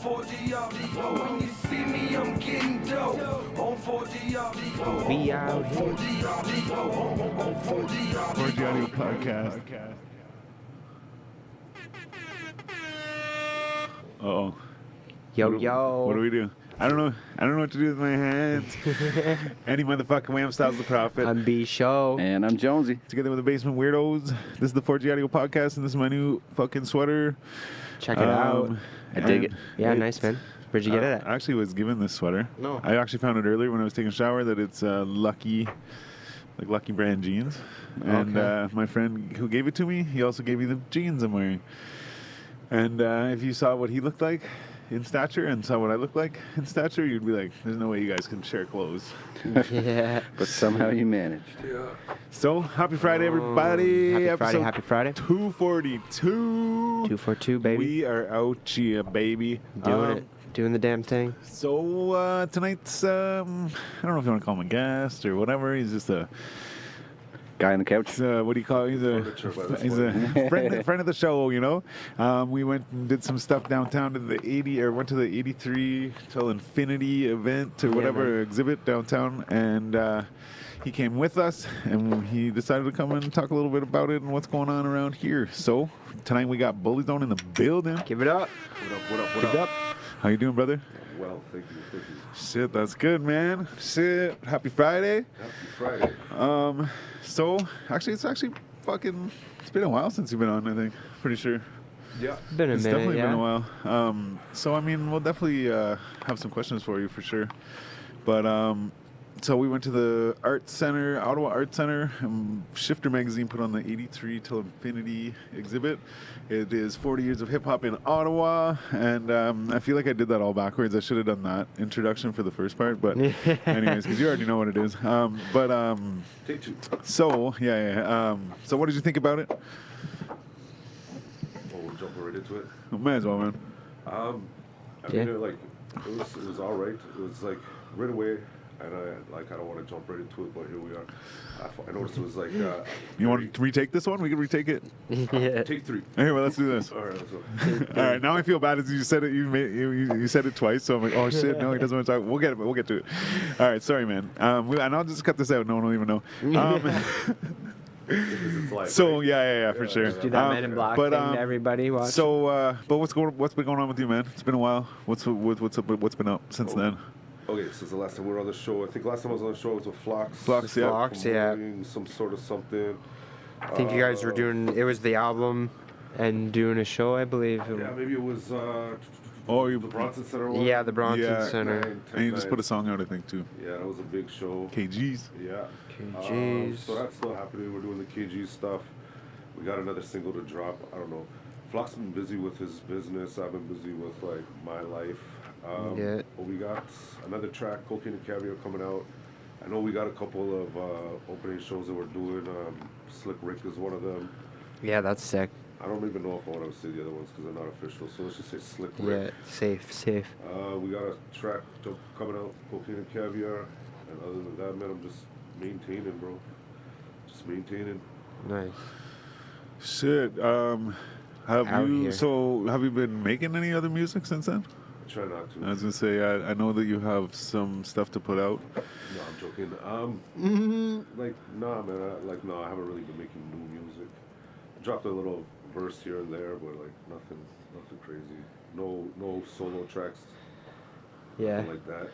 When you see me, I'm getting dope. On 4G, We out here. 4G Audio Podcast. Uh-oh. Yo, What yo. do we do? I don't know what to do with my hands. Any motherfucking way, I'm Stylez the Prophet. I'm B Show. And I'm Jonesy. Together with the Basement Weirdos. This is the 4G Audio Podcast, and this is my new fucking sweater. Check it out. I dig it. Yeah, nice, man. Where'd you get it at? I actually was given this sweater. No. I actually found it earlier when I was taking a shower that it's Lucky brand jeans. And Okay. my friend who gave it to me, he also gave me the jeans I'm wearing. And if you saw what he looked like in stature and saw what I look like in stature, you'd be like, there's no way you guys can share clothes. Yeah. But somehow you managed. So, happy Friday, everybody. Happy Friday. 242. 242, baby. We are out here, baby. Doing it. Doing the damn thing. So, tonight's, I don't know if you want to call him a guest or whatever. He's just a... Guy on the couch. what do you call it? He's a friend of the show, you know. We went and did some stuff downtown to the 80, or went to the 83 till Infinity event or whatever exhibit downtown, and he came with us, and he decided to come and talk a little bit about it and what's going on around here. So tonight we got Bully Zone in the building. Give it up. What Give it up. How you doing, brother? Well, thank you. Shit, that's good, man. Shit, happy Friday. Happy Friday. So it's actually fucking, it's been a while since you've been on, I think. Pretty sure. Yeah. Been a It's minute, definitely yeah. been a while. So, I mean, we'll definitely have some questions for you for sure. But, so we went to the Ottawa Art Center. Shifter Magazine put on the 83 till Infinity exhibit. It is 40 years of hip-hop in Ottawa. And I feel like I did that all backwards. I should have done that introduction for the first part. But anyways, because you already know what it is. Take two. So, so what did you think about it? Oh, we'll jump right into it. Might as well, man. I Yeah. mean, it was all right. It was like right away, and I don't want to jump right into it, but here we are. I noticed it was like. You want to retake this one? We can retake it. Yeah. Take three. Okay, well, let's do this. All right, let's go. All right, now I feel bad as you said it. You said it twice, so I'm like, oh shit, no, he doesn't want to talk. We'll get to it. All right, sorry, man. And I'll just cut this out. No one will even know. Because it's live, So right? yeah, for sure. Do that Man in Black but, thing to everybody. Watch. So, but what's been going on with you, man? It's been a while. What's been up since then? Okay, since the last time we were on the show, I think last time I was on the show was with Flox. Flox, yeah. Flox, yeah. Promoting some sort of something. I think you guys were doing, it was the album and doing a show, I believe. Yeah, maybe it was Oh, the Bronson Center one. Yeah, the Bronson Yeah. Center. 10 And you just put a nights. song out, I think, too. Yeah, that was a big show. KGs. Yeah. KGs. So that's still happening. We're doing the KG stuff. We got another single to drop. I don't know. Flock's been busy with his business. I've been busy with like my life. Yeah. But we got another track, Cocaine and Caviar, coming out. I know we got a couple of opening shows that we're doing. Slick Rick is one of them. Yeah, that's sick. I don't even know if I want to say the other ones because they're not official. So let's just say Slick Yeah, Rick. safe. We got a track coming out, Cocaine and Caviar. And other than that, man, I'm just maintaining, bro. Just maintaining. Nice. Shit. Have Out you here. been making any other music since then? I try not to. I was gonna say I know that you have some stuff to put out. No, I'm joking. Like, nah, man. I haven't really been making new music. I dropped a little verse here and there, but like nothing crazy. No solo tracks. Yeah. Nothing like that.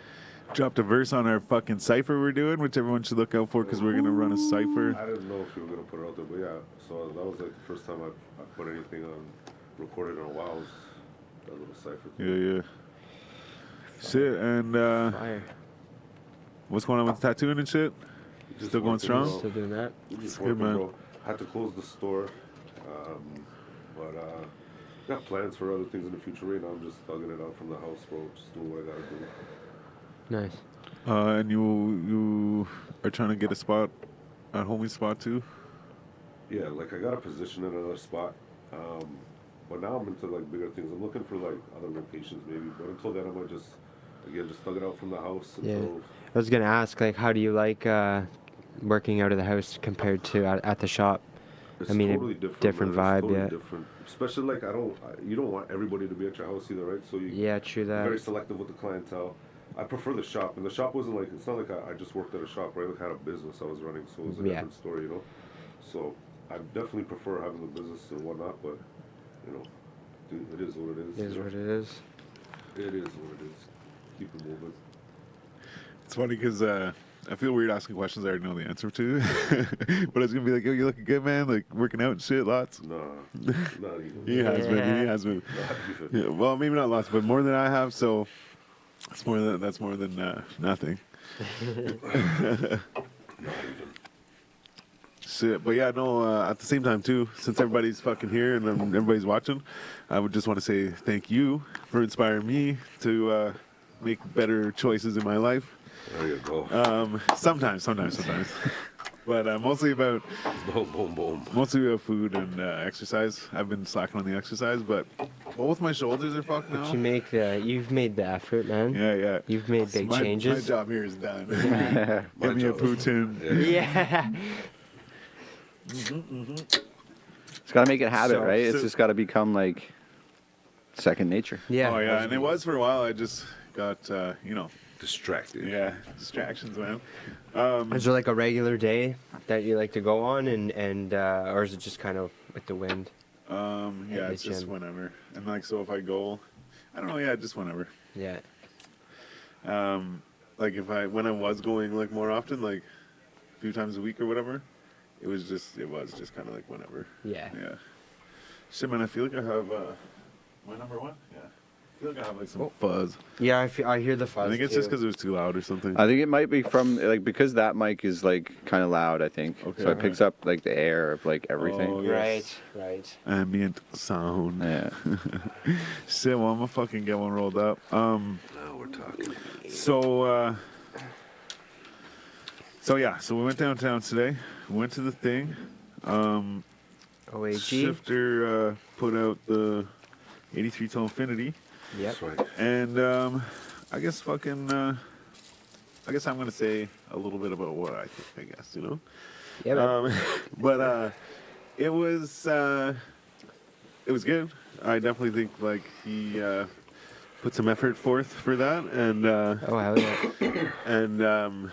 Dropped a verse on our fucking cipher we're doing, which everyone should look out for because we're gonna run a cipher. I didn't know if you were gonna put it out there, but yeah. So that was like the first time I put anything on recorded in a while. Was that little cipher thing. Yeah. Shit, and Fire. what's going on with tattooing and shit? Just Still going working, strong? bro. Still doing that? Just good, working, man. bro. Had to close the store, but got plans for other things in the future. Right now, I'm just thugging it out from the house, bro. Just doing what I gotta do. Nice. And you are trying to get a spot, a homie spot too. Yeah, like I got a position in another spot, but now I'm into like bigger things. I'm looking for like other locations maybe, but until then, I might just thug it out from the house. Yeah. Until, I was gonna ask, like, how do you like working out of the house compared to at the shop? It's I mean, totally different. different Man. vibe, It's totally yeah. different. Especially like you don't want everybody to be at your house either, right? So you Yeah, true you're very that. selective with the clientele. I prefer the shop, and the shop wasn't like it's not like I just worked at a shop, right? Like I had a business I was running, so it was a Yeah. different story, you know. So I definitely prefer having the business and whatnot, but you know, dude, it is what it is. It is you know? what it is. It is what it is. Keep it moving. It's funny because I feel weird asking questions I already know the answer to. But it's gonna be like, yo, you looking good, man? Like working out and shit, lots. Nah, not even. He has been. He has been. Not even. Yeah, well, maybe not lots, but more than I have. So that's more than nothing. Not even. Shit, but yeah, no. At the same time, too, since everybody's fucking here and everybody's watching, I would just want to say thank you for inspiring me to make better choices in my life. There you go. Sometimes, but mostly about Boom, boom, boom. food and exercise. I've been slacking on the exercise, but both my shoulders are fucked now. You've made the effort, man. Yeah. You've made big My changes. job here is done. My Give me a job. Putin. Yeah. It's got to make it habit, So- right? It's so- just got to become like second nature. Yeah. Oh yeah, and it was for a while. I just got Distracted. distractions, man. Is there like a regular day that you like to go on, and or is it just kind of with the wind? Yeah, the it's just gym. whenever. And like, so if I go, I don't know. Yeah, just whenever. Yeah. Like when I was going like more often, like a few times a week or whatever, it was just kind of like whenever. Yeah. Yeah. Shit, man, I feel like I have my number one. Yeah. I feel like I have like some fuzz. Yeah, I hear the fuzz. I think it's too. just because it was too loud or something. I think it might be from like because that mic is like kind of loud. I think Okay, so. It picks up like the air of like everything. Oh, yes. Right. Ambient sound. Yeah. Shit, well, I'm gonna fucking get one rolled up. Now we're talking. So we went downtown today. We went to the thing. OAG. Shifter put out the 83 to Infinity, Yep. That's right. and I guess I'm gonna say a little bit about what I think. I guess you know. Yeah. Man. But it was good. I definitely think like he put some effort forth for that, and Oh hell yeah. and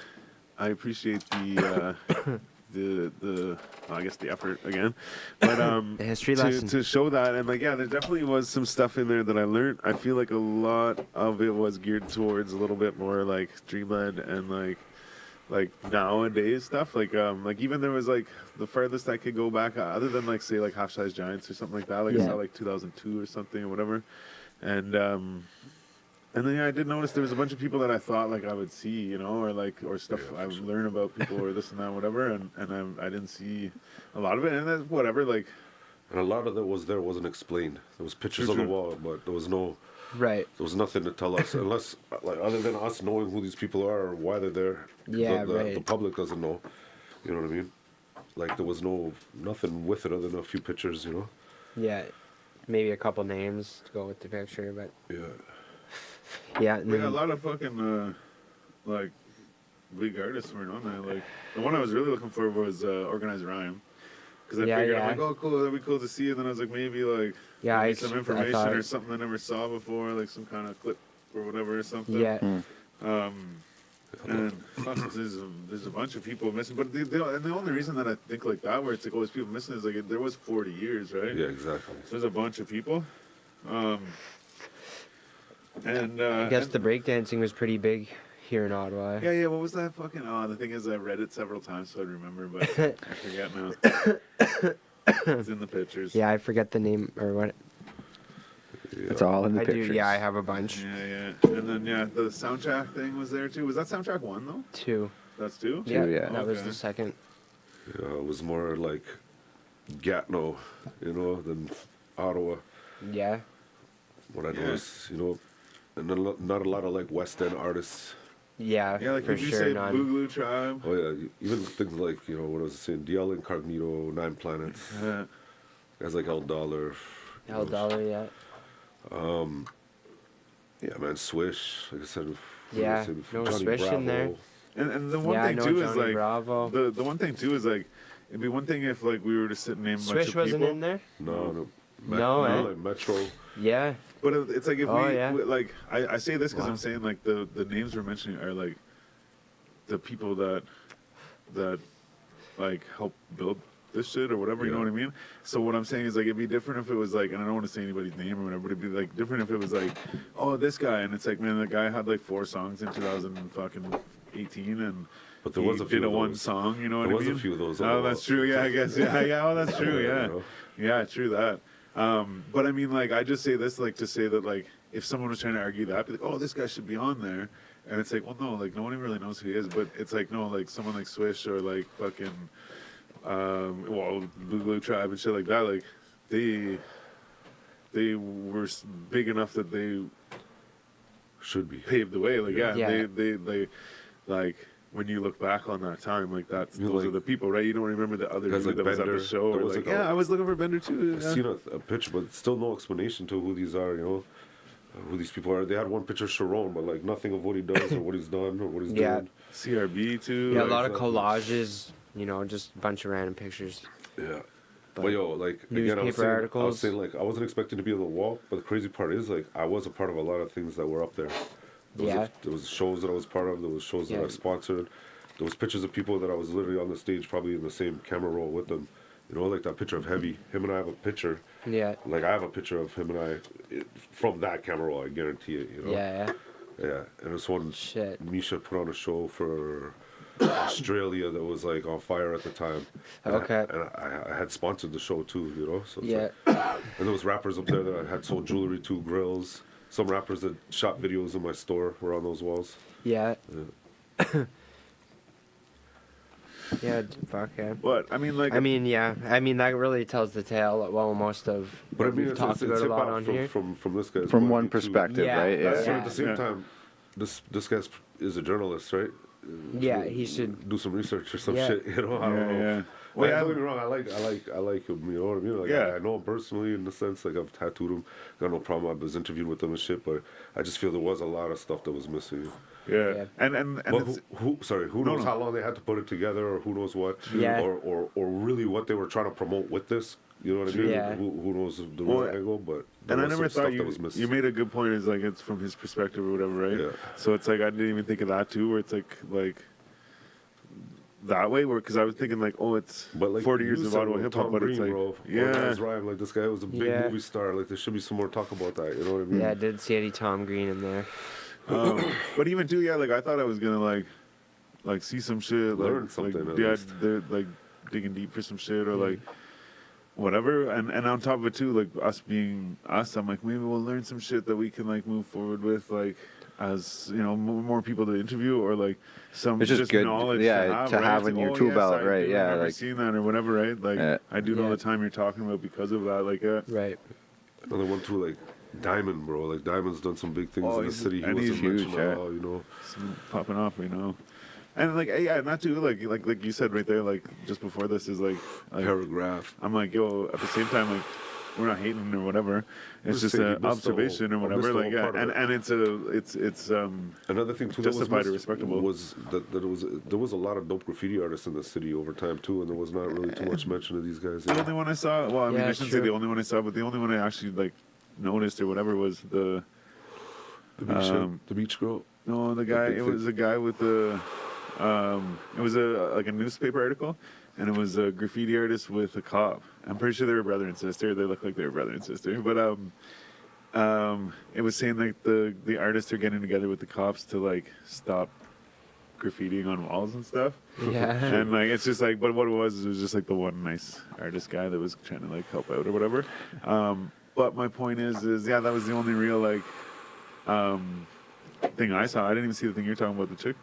I appreciate the I guess the effort again, but The history lesson. to show that, and like there definitely was some stuff in there that I learned. I feel like a lot of it was geared towards a little bit more like dreamland and like nowadays stuff. Like even there was like the farthest I could go back other than like say like Half Size Giants or something like that. Like I Yeah. saw like 2002 or something or whatever, and then I did notice there was a bunch of people that I thought like I would see, you know, or stuff I would learn about people or this and that, whatever, and I didn't see a lot of it, and that's whatever, like. And a lot of that wasn't explained. There was pictures True, on the true. wall, but there was nothing to tell us unless like other than us knowing who these people are or why they're there. Yeah, the right. public doesn't know. You know what I mean? Like there was nothing with it other than a few pictures. You know? Yeah. Maybe a couple names to go with the picture, but Yeah. yeah. And We got a then, lot of fucking like big artists weren't on there. Like the one I was really looking for was Organized Rhyme, because I Yeah, figured yeah. I'm like, oh cool, that'd be cool to see. And then I was like, maybe like Yeah, maybe I some I information thought- or something I never saw before, like some kind of clip or whatever or something. yeah. And fuck, there's a bunch of people missing, but and the only reason that I think like that, where it's like always people missing, is like there was 40 years, right? Yeah, exactly. So there's a bunch of people. And I guess the breakdancing was pretty big here in Ottawa. yeah. What was that fucking? Oh, the thing is, I read it several times, so I remember, but I forget now. It's in the pictures. Yeah, I forget the name or what. It's all in the I pictures. do. Yeah, I have a bunch. Yeah. And then the soundtrack thing was there too. Was that soundtrack one though? 2. That's two. Yeah, yeah. that was Okay. the second. Yeah, it was more like Gatineau, you know, than Ottawa. Yeah. What I Yeah. noticed, you know, and not a lot of like West End artists. Yeah, Yeah, like for would you sure. say None. Boogaloo Tribe? Oh yeah, even things like what I was saying, DL Incognito, Nine Planets, guys like El Dollar. you El know, Dollar, yeah. Yeah, man, Swish. Like I said, Yeah, no Johnny Swish in there. Bravo. And the one Yeah, I thing know too is Johnny like Bravo. the one thing too is like it'd be one thing if like we were to sit and name a bunch Swish of wasn't people. in there. No. No, eh? Like Metro. Yeah. But it's like if Oh, yeah. like I say this because Wow. I'm saying like the names we're mentioning are like the people that like help build this shit or whatever, you know Yeah. what I mean? So what I'm saying is like it'd be different if it was like, and I don't want to say anybody's name or whatever, but it'd be like different if it was like, oh, this guy, and it's like, man, the guy had like 4 songs in 2018 and But there he was a few did a of one those. song, you know what There I was a mean? few of those on Oh, the that's wall. true. Yeah, I guess. Yeah. Oh, that's true. You Yeah. know? Yeah, true that. But I mean, like, I just say this, like, to say that, like, if someone was trying to argue that, I'd be like, oh, this guy should be on there. And it's like, well, no, like, no one really knows who he is. But it's like, no, like, someone like Swish or, like, fucking, well, Blue Tribe and shit like that, like, they were big enough that they Should be. paved the way. Like, yeah, Yeah. they like, when you look back on that time, like, those like- are the people, right? You don't remember the other Guys dude like that was at Bender, the show. there Or was like, like a- yeah, I was looking for Bender too. I've Yeah. seen a picture, but still no explanation to who these are, you know? Who these people are. They had one picture of Sharon, but like nothing of what he does or what he's done or what he's Yeah. doing. CRB too. Yeah, a like, lot of exactly. collages. You know, just a bunch of random pictures. Yeah. But But yo, like again, I was newspaper saying, articles. like I wasn't expecting to be on the wall, but the crazy part is like I was a part of a lot of things that were up there. Yeah. There was shows that I was part of. There was shows that Yeah. I sponsored. There was pictures of people that I was literally on the stage, probably in the same camera roll with them. You know, like that picture of Heavy. Him and I have a picture. Yeah. Like I have a picture of him and from that camera roll. I guarantee it. You know. Yeah. Yeah. And this one, Shit. Misha put on a show for Australia that was like on fire at the time. And Okay. I had sponsored the show too, you know. So it's Yeah. like, and there was rappers up there that I had sold jewelry to, grills. Some rappers that shot videos in my store were on those walls. Yeah. Yeah. Fuck yeah. But I mean, like, I mean, yeah. I mean, that really tells the tale. Well, most of But I what mean, we've it's talked about a lot hip-hop on here. from this guy's From point one of view, too. perspective, Yeah. right? But Yeah. at the same Yeah. time, this guy is a journalist, right? Yeah, he should. do some research or some Yeah. shit. You know, I don't know. yeah. Well, Well, don't get me wrong. I like him. You know what I mean? Like, Yeah. I know him personally in the sense, like I've tattooed him. Got no problem. I was interviewed with him and shit. But I just feel there was a lot of stuff that was missing. Yeah. Yeah. And But it's, who No, knows no. how long they had to put it together, or who knows what, Yeah. or really what they were trying to promote with this. You know what I mean? Yeah. Who knows the Well, real angle? But there and I was never some thought stuff that was you missing. you made a good point. Is like it's from his perspective or whatever, right? Yeah. So it's like I didn't even think of that too, where it's like that way, where because I was thinking like, oh, it's But like 40 years you of said Ottawa with hip hop, Tom but it's Green, like, bro, yeah, Organized Rhyme, like this guy was a big Yeah. movie star. Like there should be some more talk about that. You know what I mean? Yeah, I did see Eddie Tom Green in there. But even too, yeah, like I thought I was gonna like see some shit, Learn like, something like at yeah, least. they're like digging deep for some shit or like whatever, and on top of it too, like us being us, I'm like maybe we'll learn some shit that we can like move forward with, like as you know, more people to interview or like some It's just good, knowledge yeah, to right? have It's in like, your oh, tool yes, belt, I right, do yeah, remember like- seeing that or whatever, right? Like Yeah. I do know Yeah. the time you're talking about because of that, like Right. Another one too, like Diamond, bro. Like Diamond's done some big things Oh, in the he's- city. He and he's wasn't mentioned huge, at yeah. all, you know. popping off, you know. And like yeah, not too like you said right there, like just before this is like Paragraph. I'm like, yo, at the same time, like, we're not hating or whatever. It's Just just saying, an you missed the observation or whole- whatever. missed the Like, whole yeah, part of and it. it's Another thing too that was Justified or missed respectable. was that there was a lot of dope graffiti artists in the city over time too, and there was not really too much mention of these guys. the only one I saw. Well, I mean, Yeah, I shouldn't say true. the only one I saw, but the only one I actually like noticed or whatever was the The beach girl. no, the guy. big It thing. was a guy with the. It was a like a newspaper article, and it was a graffiti artist with a cop. I'm pretty sure they were brother and sister. They look like they were brother and sister, but it was saying like the artists are getting together with the cops to like stop graffitiing on walls and stuff. Yeah. And like it's just like, but what it was just like the one nice artist guy that was trying to like help out or whatever. But my point is yeah, that was the only real like thing I saw. I didn't even see the thing you're talking about, the chick.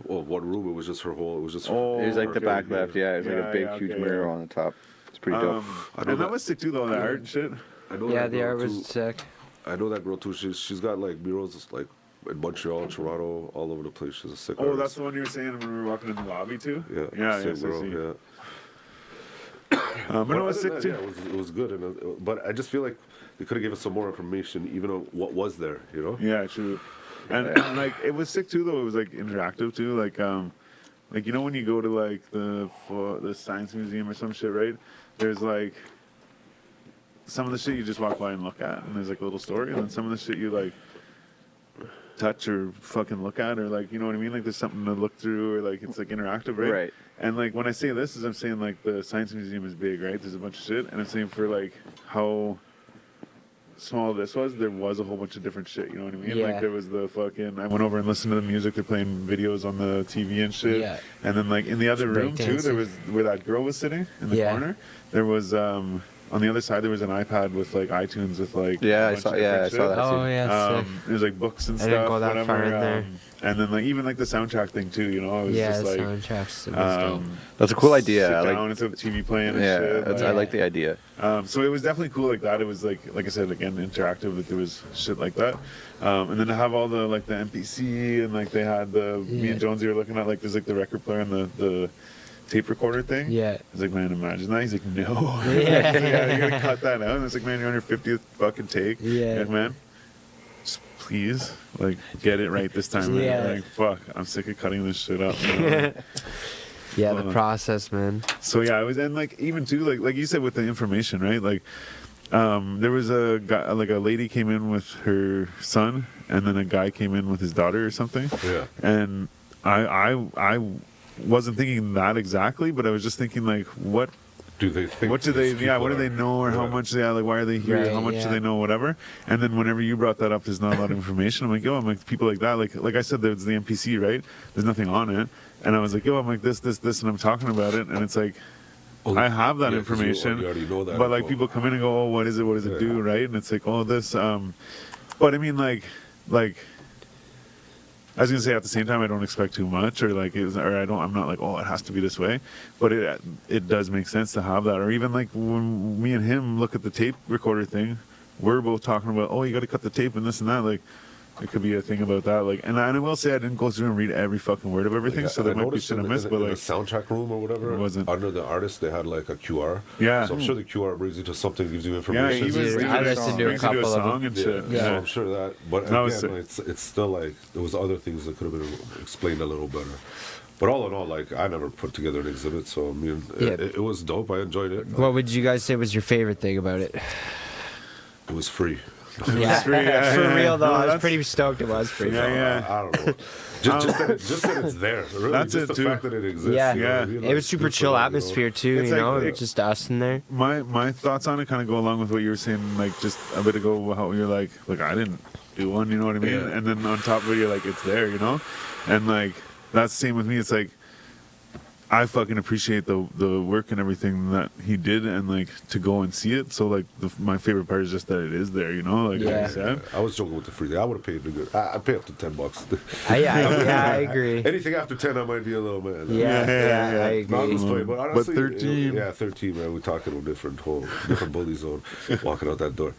Well, one room. It was just her whole. It was just. Her, Oh, It was like the okay, back okay. left, yeah. It was like Yeah, a big, yeah, huge okay, mirror yeah. on the top. It's pretty dope. I know And that was sick too, though. The art and shit. I know Yeah, that the girl, art was too. sick. I know that girl too. She's got like murals like in Montreal, Toronto, all over the place. She's a sick Oh, artist. that's the one you were saying when we were walking in the lobby too. Yeah, yeah, sick yes, I girl, see. yeah. But it was other sick than too. that, yeah, it was good, but I just feel like they could have given us some more information, even on what was there, you know? Yeah, true. And like it was sick too, though. It was like interactive too. Like, you know when you go to like the science museum or some shit, right? There's like some of the shit you just walk by and look at, and there's like a little story, and then some of the shit you like touch or fucking look at, or like, you know what I mean? Like there's something to look through, or like it's like interactive, right? Right. And like when I say this, is I'm saying like the science museum is big, right? There's a bunch of shit, and I'm saying for like how small this was, there was a whole bunch of different shit. You know what I mean? Yeah. Like there was the fucking. I went over and listened to the music. They're playing videos on the TV and shit. Yeah. And then like in the other room too, there breakdancing. was where that girl was sitting in the Yeah. corner. There was on the other side there was an iPad with like iTunes with like Yeah, a I bunch saw. of Yeah, I different saw shit. that. Oh yeah, sick. There's like books and I stuff. didn't go that whatever, far in there. And then like even like the soundtrack thing too. You know, it was Yeah, just the like soundtracks. It was dope. That's a cool idea. Sit I like. down and have the TV playing and Yeah, shit. that's, like- I like the idea. so it was definitely cool like that. It was like I said again, interactive. That there was shit like that, and then to have all the like the MPC and like they had the me Yeah. and Jonesy were looking at like there's like the record player and the tape recorder thing. Yeah. I was like, man, imagine that. He's like, no. Yeah. Yeah, you're gonna cut that out. And it's like, man, you're on your 50th fucking take. Yeah. Like, man, just please like get it right this time. Man. Yeah. Like, fuck, I'm sick of cutting this shit up. You know? Yeah, the process, man. So yeah, I was, and like even too like you said with the information, right? Like there was a guy, like a lady came in with her son, and then a guy came in with his daughter or something. Yeah. And I wasn't thinking that exactly, but I was just thinking like, what Do they think? what do they these yeah what do people they are- know, or how Yeah. much like why are they here, Right, how much yeah. do they know, whatever. And then whenever you brought that up, there's not a lot of information. I'm like, yo, I'm like people like that, like I said, there's the NPC, right? There's nothing on it, and I was like, yo, I'm like this, and I'm talking about it, and it's like Oh, I have that yeah, 'cause you information, already know that but like info. people come in and go, oh, what is it, what does it do, Yeah. right? And it's like, oh, this but I mean like I was gonna say at the same time I don't expect too much, or like I'm not like, oh, it has to be this way, but it does make sense to have that. Or even like when me and him look at the tape recorder thing, we're both talking about, oh, you got to cut the tape and this and that. Like it could be a thing about that. Like, and I will say I didn't go through and read every fucking word of everything, so there I might be noticed shit I in missed, but in like the soundtrack room or whatever, It wasn't. under the artist, they had like a QR. Yeah. So I'm sure the QR brings you to something, gives you yeah, information. he was I listened to a brings you couple of song them. and Yeah, shit. so Yeah. I'm sure that. But That was again, it's still like there was other things that could have been explained a little better. But all in all, like I never put together an exhibit, so I mean, Yeah. it was dope. I enjoyed it. What would you guys say was your favorite thing about it? It was free. Yeah, free, yeah, for yeah. real though, No, I was that's- pretty stoked it was free. Yeah, yeah. I don't know. Just that it's there. Really, That's just it, the too. fact that it exists. Yeah. you know what I Yeah. mean? It Like, was super good for chill them, you know? atmosphere too, It's you like- know, it- just us in there. My thoughts on it kind of go along with what you were saying, like just a bit ago, how you're like I didn't do one, you know what I mean? Yeah. And then on top of it, you're like, it's there, you know? And like that's the same with me. It's like I fucking appreciate the work and everything that he did, and like to go and see it. So like my favorite part is just that it is there, you know? Like Yeah. I said. I was joking with the free thing. I would have paid the good. I'd pay up to $10. I agree. Anything after 10, I might be a little man. Yeah, yeah. I No, I'm agree. just playing, but But honestly, 13. yeah, 13, man. We're talking a different bully zone, walking out that door.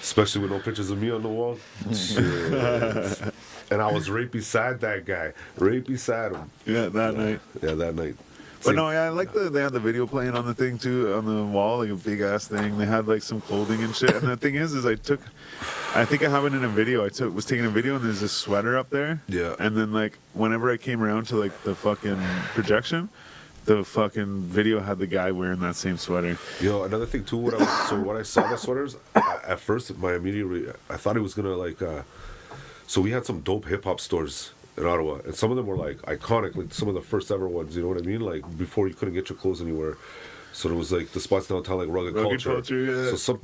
Especially with no pictures of me on the wall. Shit. And I was right beside that guy, right beside him. Yeah, that night. Yeah, that night. But no, yeah, I like they had the video playing on the thing too, on the wall, like a big ass thing. They had like some clothing and shit. And the thing is I think I have it in a video. Was taking a video, and there's a sweater up there. Yeah. And then like whenever I came around to like the fucking projection, the fucking video had the guy wearing that same sweater. Yo, another thing too. When I saw the sweaters, at first my immediate I thought it was gonna like. So we had some dope hip hop stores in Ottawa, and some of them were like iconic, like some of the first ever ones. You know what I mean? Like before you couldn't get your clothes anywhere. So there was like the spots downtown, like rugged culture. Yeah. So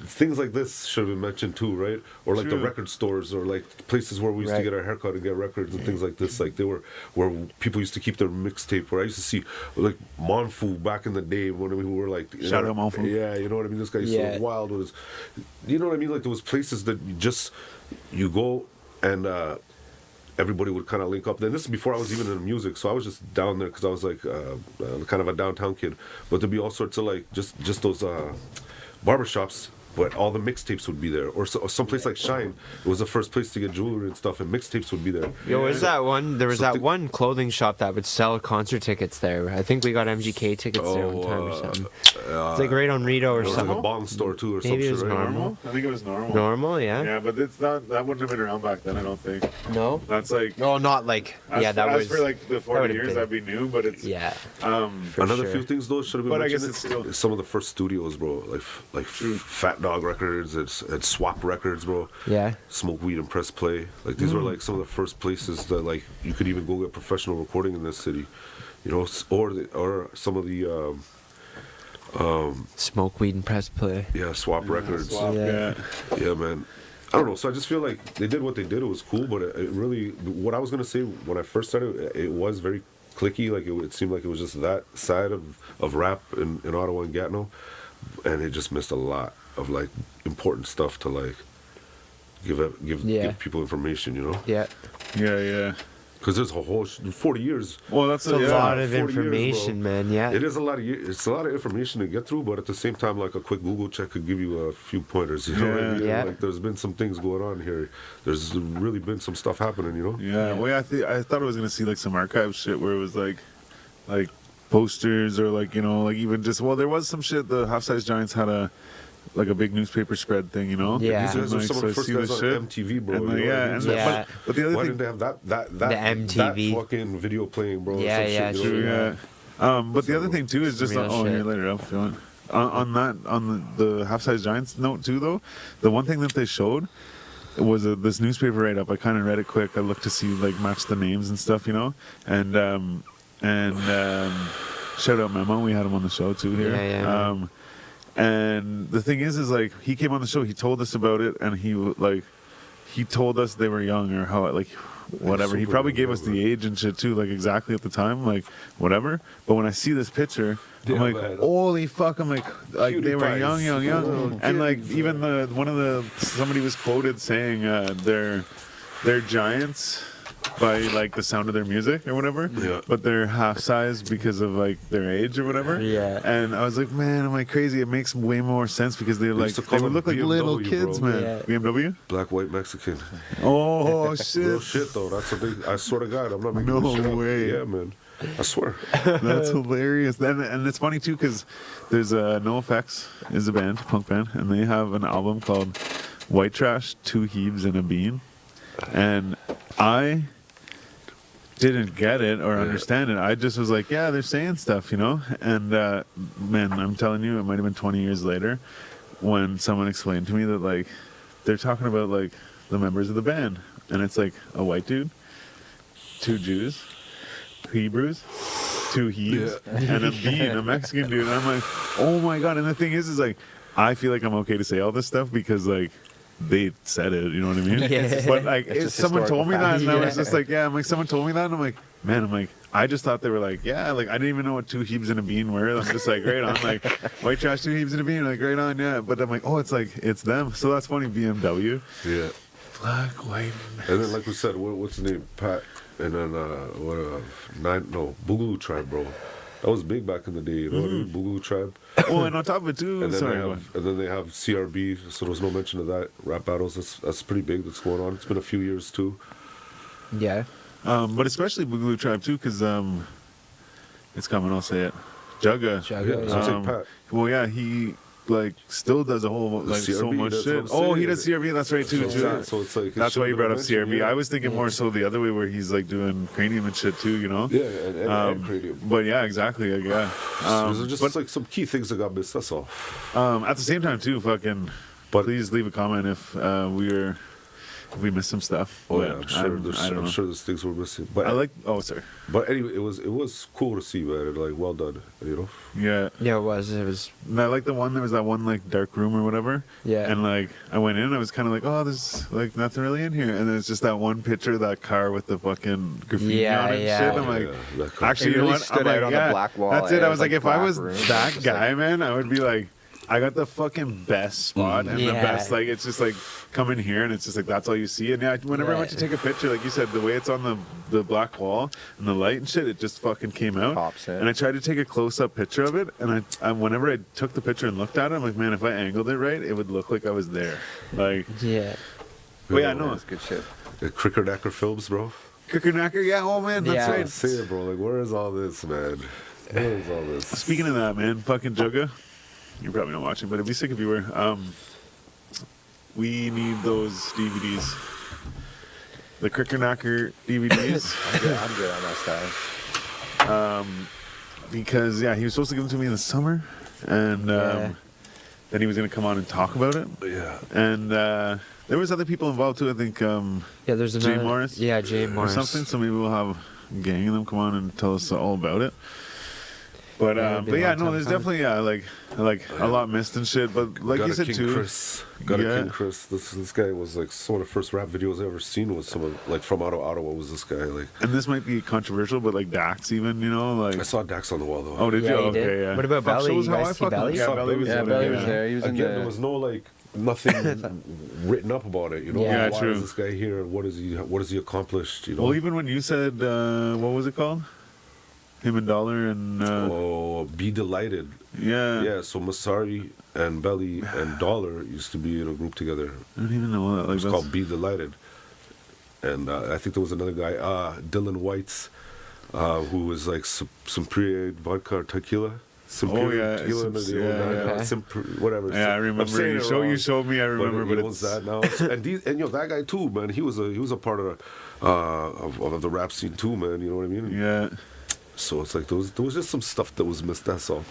things like this should have been mentioned too, right? Or like the True. record stores, or like places where we used to Right. get our haircut and get records and things like this. Like they were where people used to keep their mixtape. Where I used to see like Monfu back in the day when we were like, Shout out Monfu. Yeah, you know what I mean. This guy's Yeah. so wild with his, you know what I mean. Like there was places that you go and. Everybody would kind of link up. Then this is before I was even in music, so I was just down there because I was like kind of a downtown kid. But there'd be all sorts of like just those barbershops but all the mixtapes would be there. Or someplace like Shine, it was the first place to get jewelry and stuff, and mixtapes would be there. Yo, is that one? There was that Something- one clothing shop that would sell concert tickets there. I think we got MGK tickets there one time or something. It's like right on Rito or It was like a something. bong store too, or Maybe it something, was right? normal. I think it was normal. Normal, yeah. Yeah, but it's not. That wouldn't have been around back then. I don't think. No. That's like. No, not like. Yeah, that as was. for like the 40 would've years, been- that'd be new, but it's. Yeah. For Another sure. few things though should have been But I guess mentioned. it's still- is some of the first studios, bro. Like Fat Dog Records and Swap Records, bro. Yeah. Smoke Weed and Press Play. Like these were like some of the first places that like you could even go get professional recording in this city, you know, or some of the Smoke weed and press play. Swap Records. Swap, Yeah. Yeah, man. I don't know. So I just feel like they did what they did. It was cool, but it really. What I was gonna say when I first started, it was very clicky. Like it seemed like it was just that side of rap in Ottawa and Gatineau, and it just missed a lot of like important stuff to like give people information. You know, Yeah. Yeah. because there's a whole 40 years. Well, that's It's a lot of 40 years, bro. information, man. Yeah. It is it's a lot of information to get through, but at the same time, like a quick Google check could give you a few pointers. You know what I mean? Yeah. Like there's been some things going on here. There's really been some stuff happening. You know? Yeah. Well, I thought I was gonna see like some archive shit where it was like posters or like like even just there was some shit. The Half Size Giants had a big newspaper spread thing, Yeah. These guys are Like, some of so the I first see guys the on shit. MTV, bro. And, you know what I yeah, mean? and So- Yeah. but the other Why thing, didn't they have that The MTV. that fucking video playing, bro? or Yeah, some yeah, shit, you know true, what I mean? yeah. But the other thing too is just Real here shit. later up feeling on the Half Size Giants note too though. The one thing that they showed was this newspaper write up. I kind of read it quick. I looked to see like match the names and stuff, and shout out Memo. We had him on the show too here. Yeah. And the thing is like he came on the show. He told us about it, and he told us they were young or how whatever. He super probably young, gave us man. the age and shit too, like exactly at the time, like whatever. But when I see this picture, I'm Yeah, like, man. holy fuck! I'm like they were Cutie young, pies. Oh, and like kids, even somebody was quoted saying they're giants by like the sound of their music or whatever, Yeah. but they're half size because of like their age or whatever. Yeah. And I was like, man, am I crazy? It makes way more sense because they're like used to call they would them look like little BMW, kids, bro. man. Yeah. BMW? Black, white, Mexican. Oh Real shit. shit though. That's a big. I swear to God, I'm not making No this shit up. way. Yeah, man. I swear. That's hilarious. And it's funny too because there's NoFX is a band, punk band, and they have an album called White Trash, Two Heaves and a Bean. And I didn't get it or understand it. I just was like, yeah, they're saying stuff, And man, I'm telling you, it might have been 20 years later when someone explained to me that like they're talking about like the members of the band, and it's like a white dude, two Jews, Hebrews, two Heaves, and a bean, a Mexican dude. And I'm like, oh my god! And the thing is like, I feel like I'm okay to say all this stuff because like they said it, you know what I mean? Yeah. But like, just someone told me historical that, and I was Yeah. just like, yeah. I'm like, someone told me that, and I'm like, man, I just thought they were like, yeah, like I didn't even know what two heaves and a bean were. I'm just like, right on, like white trash, two heaves and a bean, like right on, yeah. But I'm like, oh, it's them. So that's funny, BMW, Yeah. black, white. And then, like we said, what's his name? Pat. And then, Boogaloo Tribe, bro. That was big back in the day, you know what I mean? Boogaloo Tribe. Oh, and on top of it too, And then, sorry, they go have, ahead. and then they have CRB, so there's no mention of that. Rap battles, that's pretty big that's going on. It's been a few years, too. Yeah. But especially Boogaloo Tribe too, because it's coming. I'll say it. Jugga. Jugga, Yeah, so I'm saying Pat. Well, yeah, he like still does a whole like so CRB, much that's shit. what I'm Oh, he saying. does CRB. That's right too. So, too. yeah, so it's like... it That's why you should've brought up been mentioned, CRB. yeah. I was thinking more so the other way, where he's like doing cranium and shit too. Yeah, and Cranium. But yeah, exactly. Like, yeah. There's just but like some key things that got missed, that's all. at the same time too, fucking. But- Please leave a comment if we missed some stuff. Oh, But yeah, I don't know. sure there's things we're missing. But I like. Oh, sorry. But anyway, it was cool to see, man. Like, well done, you know? Yeah. Yeah, it was. It was. And I like the one. There was that one like dark room or whatever. Yeah. And like I went in, I was kind of like, oh, there's like nothing really in here. And then it's just that one picture of that car with the fucking graffiti Yeah, on it and yeah. shit. I'm like, Yeah, that car. actually, It you know really what? stood I'm out like, on the yeah, black wall. that's it. Yeah, I it was was like, like if I black was room. that Just guy, like- man, I would be like, I got the fucking best spot and the Yeah. best, like, it's just like come in here and it's just like that's all you see. And yeah, whenever I went to take a picture, like you said, the way it's on the black wall and the light and shit, it just fucking came out. Pops it. And I tried to take a close up picture of it, and I whenever I took the picture and looked at it, I'm like, man, if I angled it right, it would look like I was there. Like, Yeah. but yeah, no, That's good shit. The Crickernacker films, bro. Knickerknacker, yeah, oh man, that's Yeah. right. Say it, bro. Like, where is all this, man? Where is all this? Speaking of that, man, fucking Jugga, you're probably not watching, but it'd be sick if you were. We need those DVDs. The Knickerknacker DVDs. I'm good on that style. Because, yeah, he was supposed to give them to me in the summer. And Yeah. then he was going to come on and talk about it. Yeah. And there was other people involved, too. I think Yeah, there's Jay another. Morris? Yeah, Jay Morris. or something. So maybe we'll have a gang of them come on and tell us all about it. But Yeah, it'd be but a yeah, long no, time there's coming. definitely like a lot missed and shit. But like Got you a said King too, Chris. Got a Yeah. King Chris. This guy was like some of the first rap videos I ever seen was some of like from Ottawa was this guy. Like and this might be controversial, but like Dax even, you know, like I saw Dax on the wall though. oh, did Yeah, you? you Okay, did. yeah. What about Fuck, Belly? shows You how guys I see fucking- Belly? Yeah, Belly was Yeah, there, Belly yeah. was there. He was in Again, the. there was no like nothing written up about it. You know, Yeah, why true. is this guy here? What is he? What has he accomplished? You know. Well, even when you said what was it called? Him and Dollar and Oh, Be Delighted. yeah. Yeah, so Masari and Belly and Dollar used to be in a group together. I don't even know that. It Like was that's, called Be Delighted. And I think there was another guy, Dylan Whites, who was like Simpre vodka or tequila. Oh, yeah, tequila, Simp- the old yeah, guy, yeah. whatever. yeah, I I'm remember. saying it wrong, You showed me. I remember, but but he owns it's that now. and you know that guy too, man. He was a part of the rap scene too, man. You know what I mean? yeah. So it's like there was just some stuff that was missed. That's all.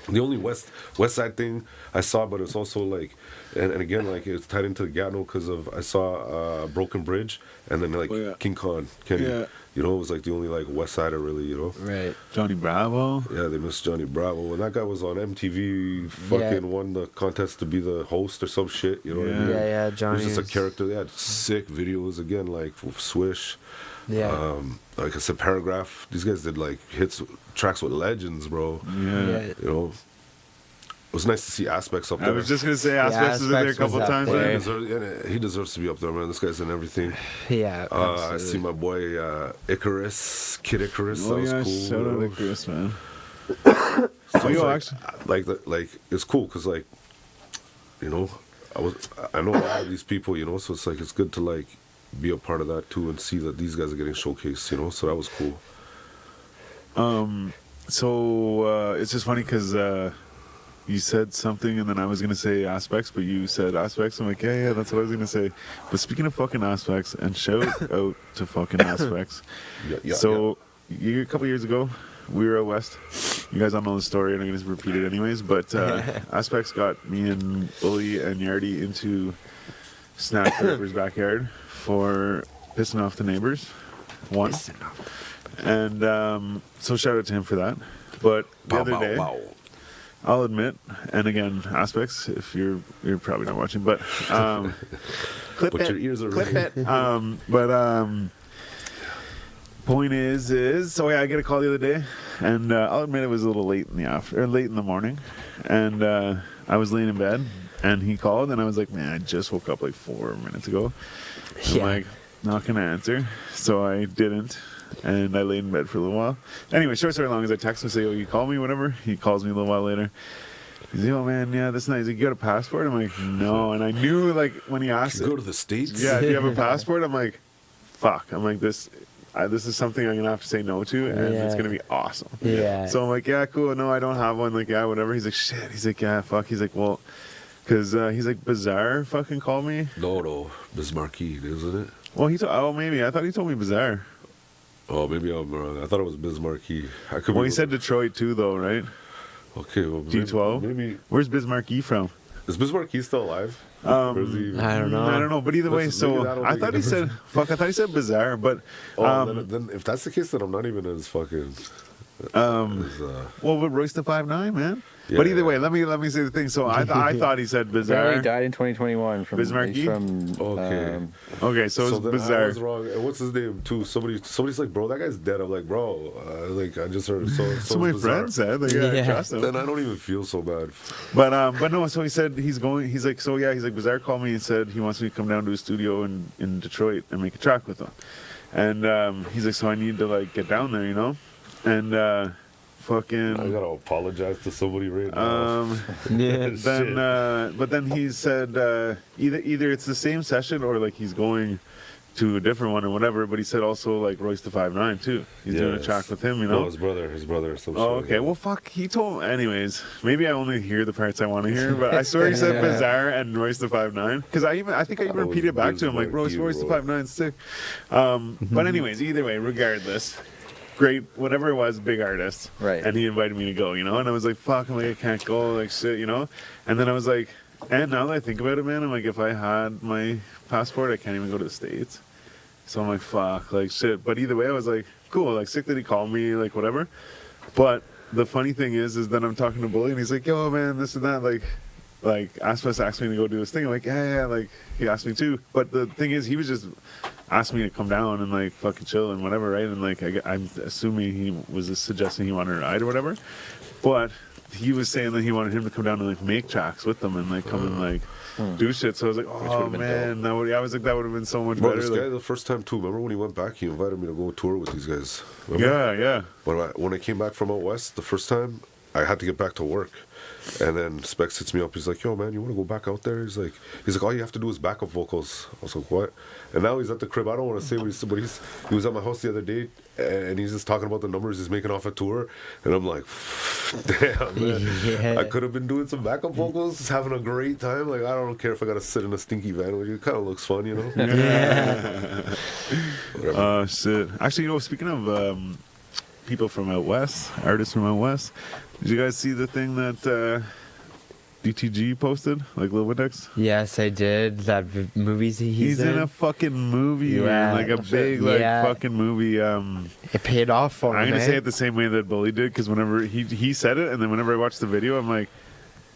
The only West Side thing I saw, but it's also like, and again, like it's tied into the Gatineau because of I saw Broken Bridge and then like Oh, yeah. King Khan, Kenny. Yeah. You know, it was like the only like West Sider really. You know. Right. Johnny Bravo. Yeah, they missed Johnny Bravo, and that guy was on MTV. Fucking won the contest to be the host or some shit. You know what I mean? Yeah, yeah, He Johnny. was just a was- character. They had sick videos again, like with Swish. Yeah. Like I said, Paragraph. These guys did like tracks with legends, bro. Yeah. yeah. You know, it was nice to see Aspects up I there. was just gonna say Aspects is in there a Aspects was couple up times. there. man. He deserves to be up there, man. This guy's in everything. Yeah. I absolutely. see my boy Icarus, Kid Icarus. Oh that was yeah, cool. shout you out know. to Chris, man. So Oh, it's yo, like, actually, like it's cool because like, you know, I know a lot of these people, you know, so it's like it's good to like be a part of that too and see that these guys are getting showcased, you know. So that was cool. So it's just funny because you said something and then I was gonna say Aspects, but you said Aspects. I'm like, yeah, that's what I was gonna say. But speaking of fucking Aspects, and shout out to fucking Aspects. Yeah, So a couple years ago, we were out west. You guys all know the story, and I'm gonna just repeat it anyways. But Aspects got me and Bully and Yardy into Snack Ripper's backyard for pissing off the neighbors. One. And so shout out to him for that. But the Bow, other bow, day, bow. I'll admit, and again, Aspects, if you're probably not watching, but clip But it, your ears are clip ringing. it. Point is, so yeah, I get a call the other day, and I'll admit it was a little late in the morning, and I was laying in bed, and he called, and I was like, man, I just woke up like 4 minutes ago. Yeah. I'm like, not gonna answer, so I didn't, and I laid in bed for a little while. Anyway, short story long, as I text him, say, oh, you call me, whatever. He calls me a little while later. He's like, oh man, yeah, that's nice. He's like, you got a passport? I'm like, no, and I knew like when he asked, You go to the States? yeah, do you have a passport? I'm like, fuck. I'm like, this is something I'm gonna have to say no to, and it's Yeah. gonna be awesome. Yeah. So I'm like, yeah, cool. No, I don't have one. Like, yeah, whatever. He's like, shit. He's like, yeah, fuck. He's like, well, because he's like, Bizarre fucking called me. No, Bismarcky, isn't it? Well, maybe. I thought he told me Bizarre. Oh, maybe I'm wrong. I thought it was Bismarcky. I could Well, be he said wrong. Detroit too, though, right? Okay, well, D12. Maybe Where's Bismarcky from? is Bismarcky still alive? Or is he- I don't know. I don't know, but either way, Listen, maybe so that'll I make thought a he said, fuck, I thought he said Bizarre, but, then if that's the case, then I'm not even as fucking. well, but Royce the 5'9", man. But either way, let me say the thing. So I thought he said Apparently Bizarre. he died in 2021 from Bismarcky? he's from Okay. Okay, so it's then Bizarre. I was wrong. And what's his name too? Somebody's like, bro, that guy's dead. I'm like, bro, like I just heard. So my friend said, like, I Yeah. trust him. Then I don't even feel so bad. But no. So he said he's going. He's like, Bizarre called me and said he wants me to come down to his studio in Detroit and make a track with him. And he's like, so I need to like get down there, you know, and. Fucking. I gotta apologize to somebody right now. Yeah. Then, but then he said either it's the same session or like he's going to a different one or whatever. But he said also like Royce the 5'9" too. He's doing a Yes. track with him, you No, know. his brother, or some Oh, shit. okay. Well, fuck. He told. Anyways, maybe I only hear the parts I want to hear, but I swear he said Bizarre and Royce the 5'9" because I think I even was repeated back to him like Royce Bismarcky, the bro. 5'9" sick. But anyways, either way, regardless. Great, whatever it was, big artist. Right. And he invited me to go, you know? And I was like, fuck, I'm like, I can't go, like, shit, you know? And then I was like, and now that I think about it, man, I'm like, if I had my passport, I can't even go to the States. So I'm like, fuck, like, shit. But either way, I was like, cool, like, sick that he called me, like, whatever. But the funny thing is that I'm talking to Bully, and he's like, yo, man, this and that, like, Aspas asked me to go do this thing. I'm like, yeah, like, he asked me too. But the thing is, he was just asked me to come down and, like, fucking chill and whatever, right? And, like, I'm assuming he was suggesting he wanted a ride or whatever. But he was saying that he wanted him to come down and, like, make tracks with them and, like, come and, like, do shit. So I was like, oh, would've been man. I was like, that would have been so much Bro, better. this like- guy, the first time too, remember when he went back, he invited me to go tour with these guys. Remember? yeah. When I came back from out west the first time, I had to get back to work. And then Specs hits me up. He's like, yo, man, you want to go back out there? He's like, all you have to do is backup vocals. I was like, what? And now he's at the crib. I don't want to say what he was at my house the other day, and he's just talking about the numbers he's making off a tour. And I'm like, damn, man. Yeah. I could have been doing some backup vocals, just having a great time. Like, I don't care if I got to sit in a stinky van with you. It kind of looks fun, you know? Whatever. Shit. Actually, you know, speaking of people from out west, artists from out west, did you guys see the thing that DTG posted, like Lil Windex? Yes, I did. That movies he's in a fucking movie, Yeah. man. Like a big, like, Yeah. fucking movie. It paid off for him. I'm gonna eh? say it the same way that Bully did, because whenever he said it, and then whenever I watched the video, I'm like,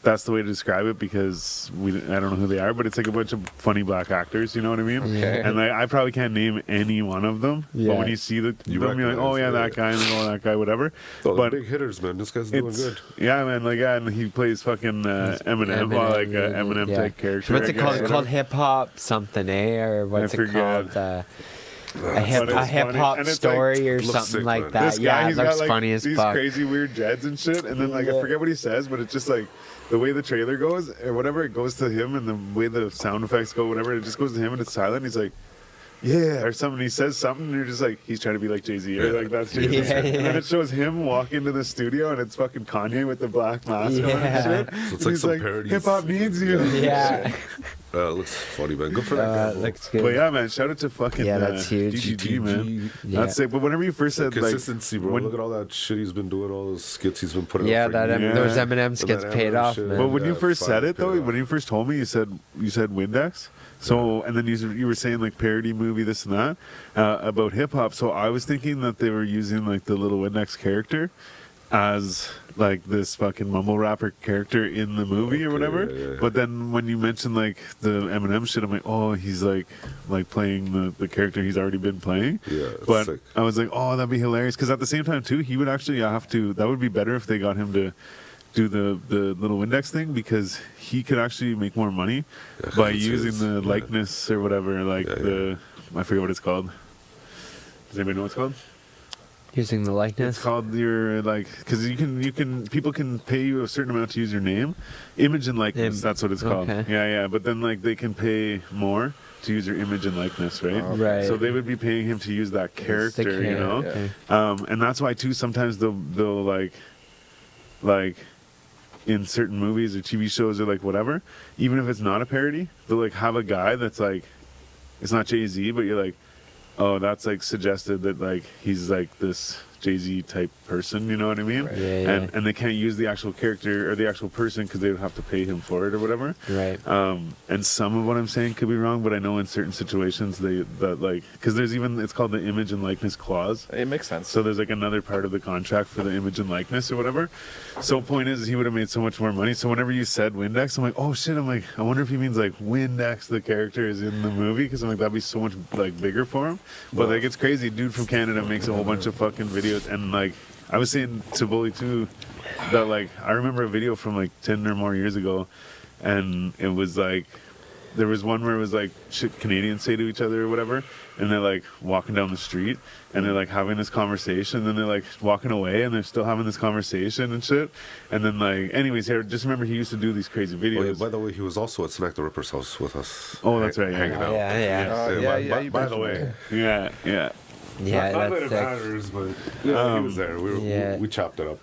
that's the way to describe it, because I don't know who they are, but it's like a bunch of funny black actors, you know what I mean? Okay. And like, I probably can't name any one of them, Yeah. but when you see them, you're like, recognize, oh yeah, that guy, and then oh that guy, whatever. Oh, but the big hitters, man. This guy's doing it's good. yeah, man. Like, yeah, and he plays fucking Eminem, well, like Eminem yeah. type character. What's I it guess, called? whatever. Called hip hop something, eh? Or what's it forget. called? A But hip it's funny. hop And it's like, story or looks something sick, like man. that. This guy, Yeah, it he's looks got like funny as these fuck. crazy weird dreads and shit, and then like I Yeah. forget what he says, but it's just like the way the trailer goes or whatever, it goes to him, and the way the sound effects go, whatever, it just goes to him, and it's silent. He's like, yeah, or something. He says something, and you're just like, he's trying to be like Jay-Z, or like that's Jay-Z. Yeah, And then yeah. it shows him walk into the studio, and it's fucking Kanye with the black mask on Yeah. and shit. So it's And like he's some parodies. hip hop needs you. Yeah, It looks funny, man. Good for that guy. bro. looks good. But yeah, man, shout out to fucking Yeah, that's huge. DGG, man. Yeah. That's sick. But whenever you first said like Consistency, bro. when- Look at all that shit he's been doing, all those skits he's been putting Yeah, out for that years. those Yeah. Eminem skits that paid Eminem off, shit. man. But when you Yeah, first said fire it though, paid off. when you first told me, you said Windex. So and then you were saying like parody movie this and that about hip hop. So I was thinking that they were using like the little Windex character as like this fucking mumble rapper character in the movie or Okay, whatever. yeah. But then when you mentioned like the Eminem shit, I'm like, oh, he's like playing the character he's already been playing. Yeah, it's But sick. I was like, oh, that'd be hilarious. Because at the same time too, he would actually have to. That would be better if they got him to do the little Windex thing, because he could actually make more money Yeah, 'cause by it's using his- the yeah. likeness or whatever. Like Yeah, the I forget what it's called. Does anybody know what it's called? Using the likeness. It's called your like, because you can people can pay you a certain amount to use your name, image and likeness. That's what it's called. Okay. Yeah. But then like they can pay more to use your image and likeness, right? Right. So they would be paying him to use that character, you know. character. And that's why too sometimes they'll like in certain movies or TV shows or like whatever, even if it's not a parody, they'll like have a guy that's like, it's not Jay-Z, but you're like, oh, that's like suggested that like he's like this Jay-Z type person, you know what I mean? Yeah, yeah. And they can't use the actual character or the actual person because they would have to pay him for it or whatever. Right. And some of what I'm saying could be wrong, but I know in certain situations because there's even, it's called the image and likeness clause. It makes sense. So there's like another part of the contract for the image and likeness or whatever. So point is he would have made so much more money. So whenever you said Windex, I'm like, oh shit, I'm like, I wonder if he means like Windex, the character is in the movie, because I'm like, that'd be so much like bigger for him. But like, it's crazy. Dude from Canada makes a whole bunch of fucking videos, and like, I was saying to Bully too that like, I remember a video from like 10 or more years ago, and it was like, there was one where it was like shit Canadians say to each other or whatever, and they're like walking down the street and they're like having this conversation, and then they're like walking away and they're still having this conversation and shit. And then like, anyways, here, just remember he used to do these crazy videos. Oh, yeah, by the way, he was also at Smack the Ripper's house with us. Oh, that's right. Hanging out. Yeah. By the way, yeah. Yeah, Not that that's it sick. matters, but yeah, he was there. We chopped it up.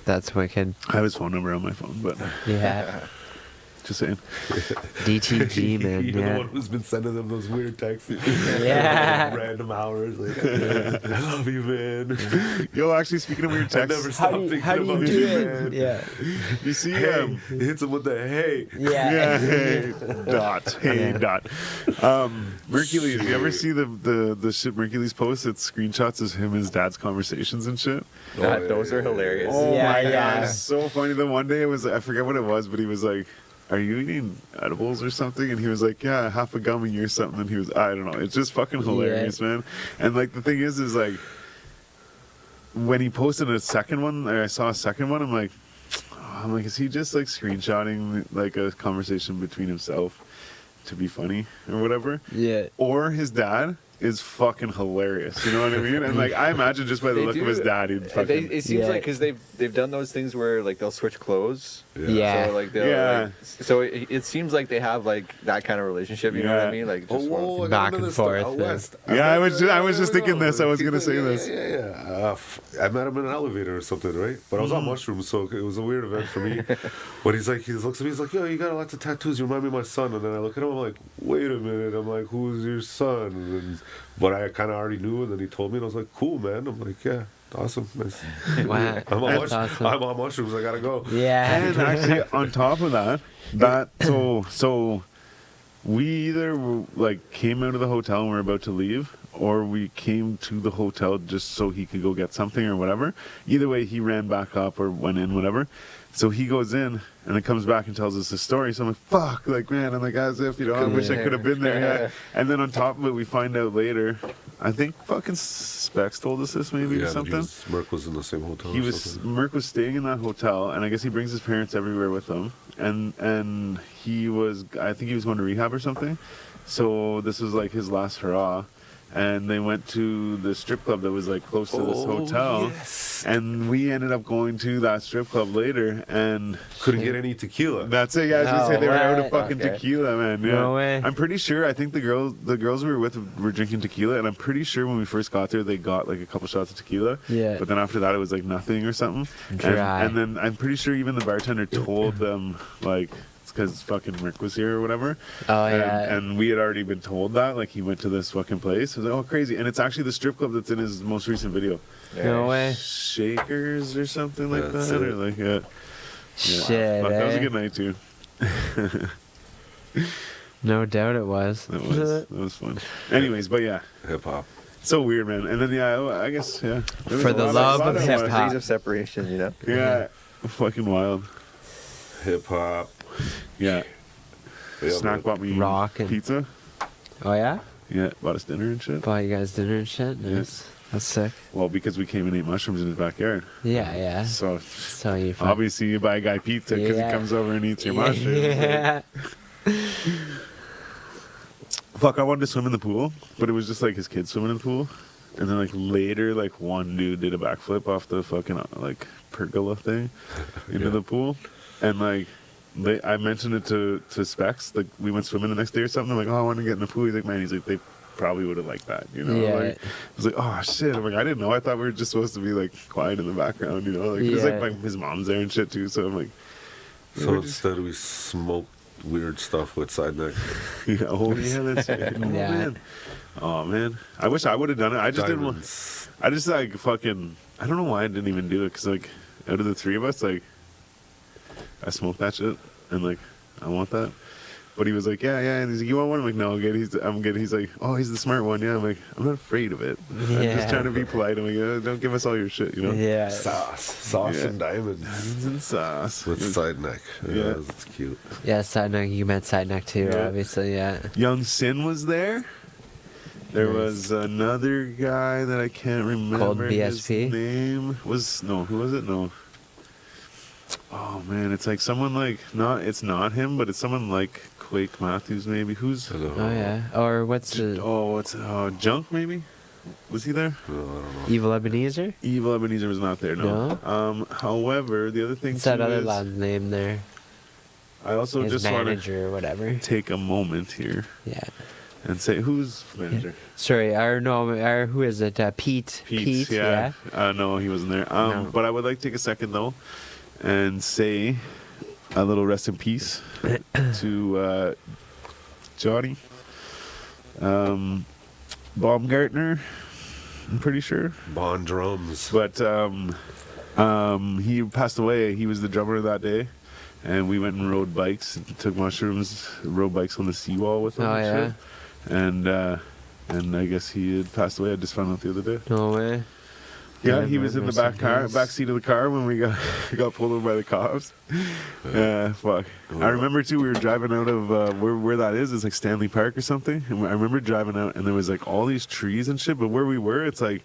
That's wicked. I have his phone number on my phone, but Yeah. just saying. DTG, man. You're the Yeah. one who's been sending them those weird texts. Yeah. Random hours. Like, I love you, man. Yo, actually, speaking of weird I texts, never stop thinking How do you about do you, it? man. Yeah. you see, Hey, it hits him with the hey. yeah, hey, dot, hey, dot. Mercules, you ever see the shit Mercules posts? It's screenshots of him and his dad's conversations and shit. Those are hilarious. Oh Yeah, my yeah. god, it's so funny. The one day it was, I forget what it was, but he was like, "Are you eating edibles or something?" And he was like, "Yeah, half a gummy or something." And he was, I don't know. It's just fucking hilarious, man. And like the thing is like, when he posted a second one, or I saw a second one, I'm like, is he just like screenshotting like a conversation between himself to be funny or whatever? Yeah. Or his dad is fucking hilarious. You know what I mean? And like, I imagine just by the look of his dad, he'd fucking. It seems Yeah. like because they've done those things where like they'll switch clothes. Yeah. So like they'll Yeah. so it seems like they have like that kind of relationship. You know what I Yeah. mean? Like Oh, just whoa, I got Back another and story forth, out yeah. west. Yeah, I was just thinking this. I was gonna say this. Yeah. I met him in an elevator or something, right? But I was on mushrooms, so it was a weird event for me. But he looks at me, he's like, "Yo, you got lots of tattoos. You remind me of my son." And then I look at him, I'm like, "Wait a minute." I'm like, "Who's your son?" And then, but I kind of already knew, and then he told me, and I was like, "Cool, man." I'm like, "Yeah, awesome. Nice. Wow. I'm Awesome. on mushrooms. I gotta go." Yeah. And actually, on top of that, so we either like came out of the hotel and we're about to leave, or we came to the hotel just so he could go get something or whatever. Either way, he ran back up or went in, whatever. So he goes in and then comes back and tells us his story. So I'm like, fuck, like, man, I'm like, as if, I wish I could have been there. Yeah. And then on top of it, we find out later, I think fucking Specs told us this maybe or something. Merc was in the same hotel. Merc was staying in that hotel, and I guess he brings his parents everywhere with him. And he was, I think he was going to rehab or something. So this was like his last hurrah. And they went to the strip club that was like close to this hotel. Yes. And we ended up going to that strip club later and Couldn't get any tequila. that's it, guys. We say they were out of fucking Okay. tequila, man. Yeah. No way. I'm pretty sure. I think the girls we were with were drinking tequila, and I'm pretty sure when we first got there, they got like a couple shots of tequila. Yeah. But then after that, it was like nothing or something. Dry. And then I'm pretty sure even the bartender told them like it's because fucking Rick was here or whatever. Oh, yeah. And we had already been told that like he went to this fucking place. I was like, oh, crazy. And it's actually the strip club that's in his most recent video. No way. Shakers or something like That's that, it. or like yeah. Shit. Fuck, that was a eh? good night too. No doubt it was. That was fun. Anyways, but yeah, Hip hop. so weird, man. And then yeah, I guess yeah. There was For a the lot love lot of it. hip hop. Degrees of separation, you know. Yeah, fucking wild. Hip hop. Yeah, Yeah, Snack man. bought me Rock and- pizza. Oh, yeah? Yeah, bought us dinner and shit. Bought you guys dinner and shit? Nice. That's sick. Well, because we came and ate mushrooms in his backyard. Yeah, yeah. So So you obviously you buy a guy pizza because Yeah. he comes over and eats your mushrooms. Yeah. Fuck, I wanted to swim in the pool, but it was just like his kids swimming in the pool. And then like later, like one dude did a backflip off the fucking like pergola thing into the pool. And like I mentioned it to Specs, like we went swimming the next day or something. I'm like, oh, I want to get in the pool. He's like, man, he's like, they probably would have liked that, you know? Yeah. Like, I was like, oh shit. I'm like, I didn't know. I thought we were just supposed to be like quiet in the background, you know? Like, it's Yeah. like his mom's there and shit too. So I'm like, So instead we smoked weird stuff with side neck. yeah, oh yeah, that's it. Oh Yeah. man. Oh man. I wish I would have done it. I just didn't want. Diamonds. I just like fucking. I don't know why I didn't even do it because like out of the three of us, like I smoked that shit and like I want that. But he was like, yeah. And he's like, you want one? I'm like, no, I'm good. I'm good. He's like, oh, he's the smart one. Yeah. I'm like, I'm not afraid of it. I'm just trying to be polite. I'm like, don't give us all your shit, you know? Yeah. Sauce and diamonds. Diamonds and sauce. With side neck. Yeah. That's cute. Yeah, side neck. You meant side neck too, Yeah. obviously. Yeah. Young Sin was there. There Nice. was another guy that I can't remember. Called His BSP? name was who was it? No. Oh man, it's like someone like it's not him, but it's someone like Quake Matthews maybe. Who's I don't Oh know. yeah. Or what's the Junk maybe? Was he there? No, I don't know. Evil Ebenezer? Evil Ebenezer was not there. No. However, the other thing What's that too other is lad's name there? I also His just want to manager or whatever. take a moment here Yeah. and say who's manager. Sorry, who is it? Pete. Pete, yeah. No, he wasn't there. No. But I would like to take a second though and say a little rest in peace to Johnny Baumgartner. I'm pretty sure, Bond drums. but he passed away. He was the drummer that day, and we went and rode bikes, took mushrooms, rode bikes on the seawall with him. Oh, and yeah? shit. And I guess he had passed away. I just found out the other day. No way. Yeah, Yeah, he was in the rest back in peace. back seat of the car when we got pulled over by the cops. Yeah, fuck. I remember too. We were driving out of where that is. It's like Stanley Park or something. And I remember driving out, and there was like all these trees and shit. But where we were, it's like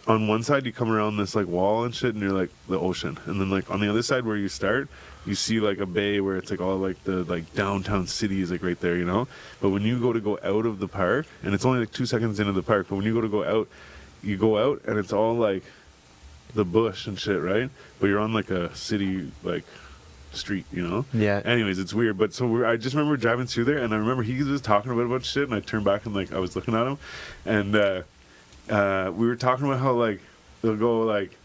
on one side you come around this like wall and shit, and you're like the ocean, and then like on the other side where you start, you see like a bay where it's like all like the like downtown city is like right there, you know. But when you go out of the park, and it's only like 2 seconds into the park, but when you go out, you go out and it's all like the bush and shit, right? But you're on like a city like street, you know. Yeah. Anyways, it's weird, but so I just remember driving through there, and I remember he was talking about a bunch of shit, and I turned back and like I was looking at him, and we were talking about how like they'll go like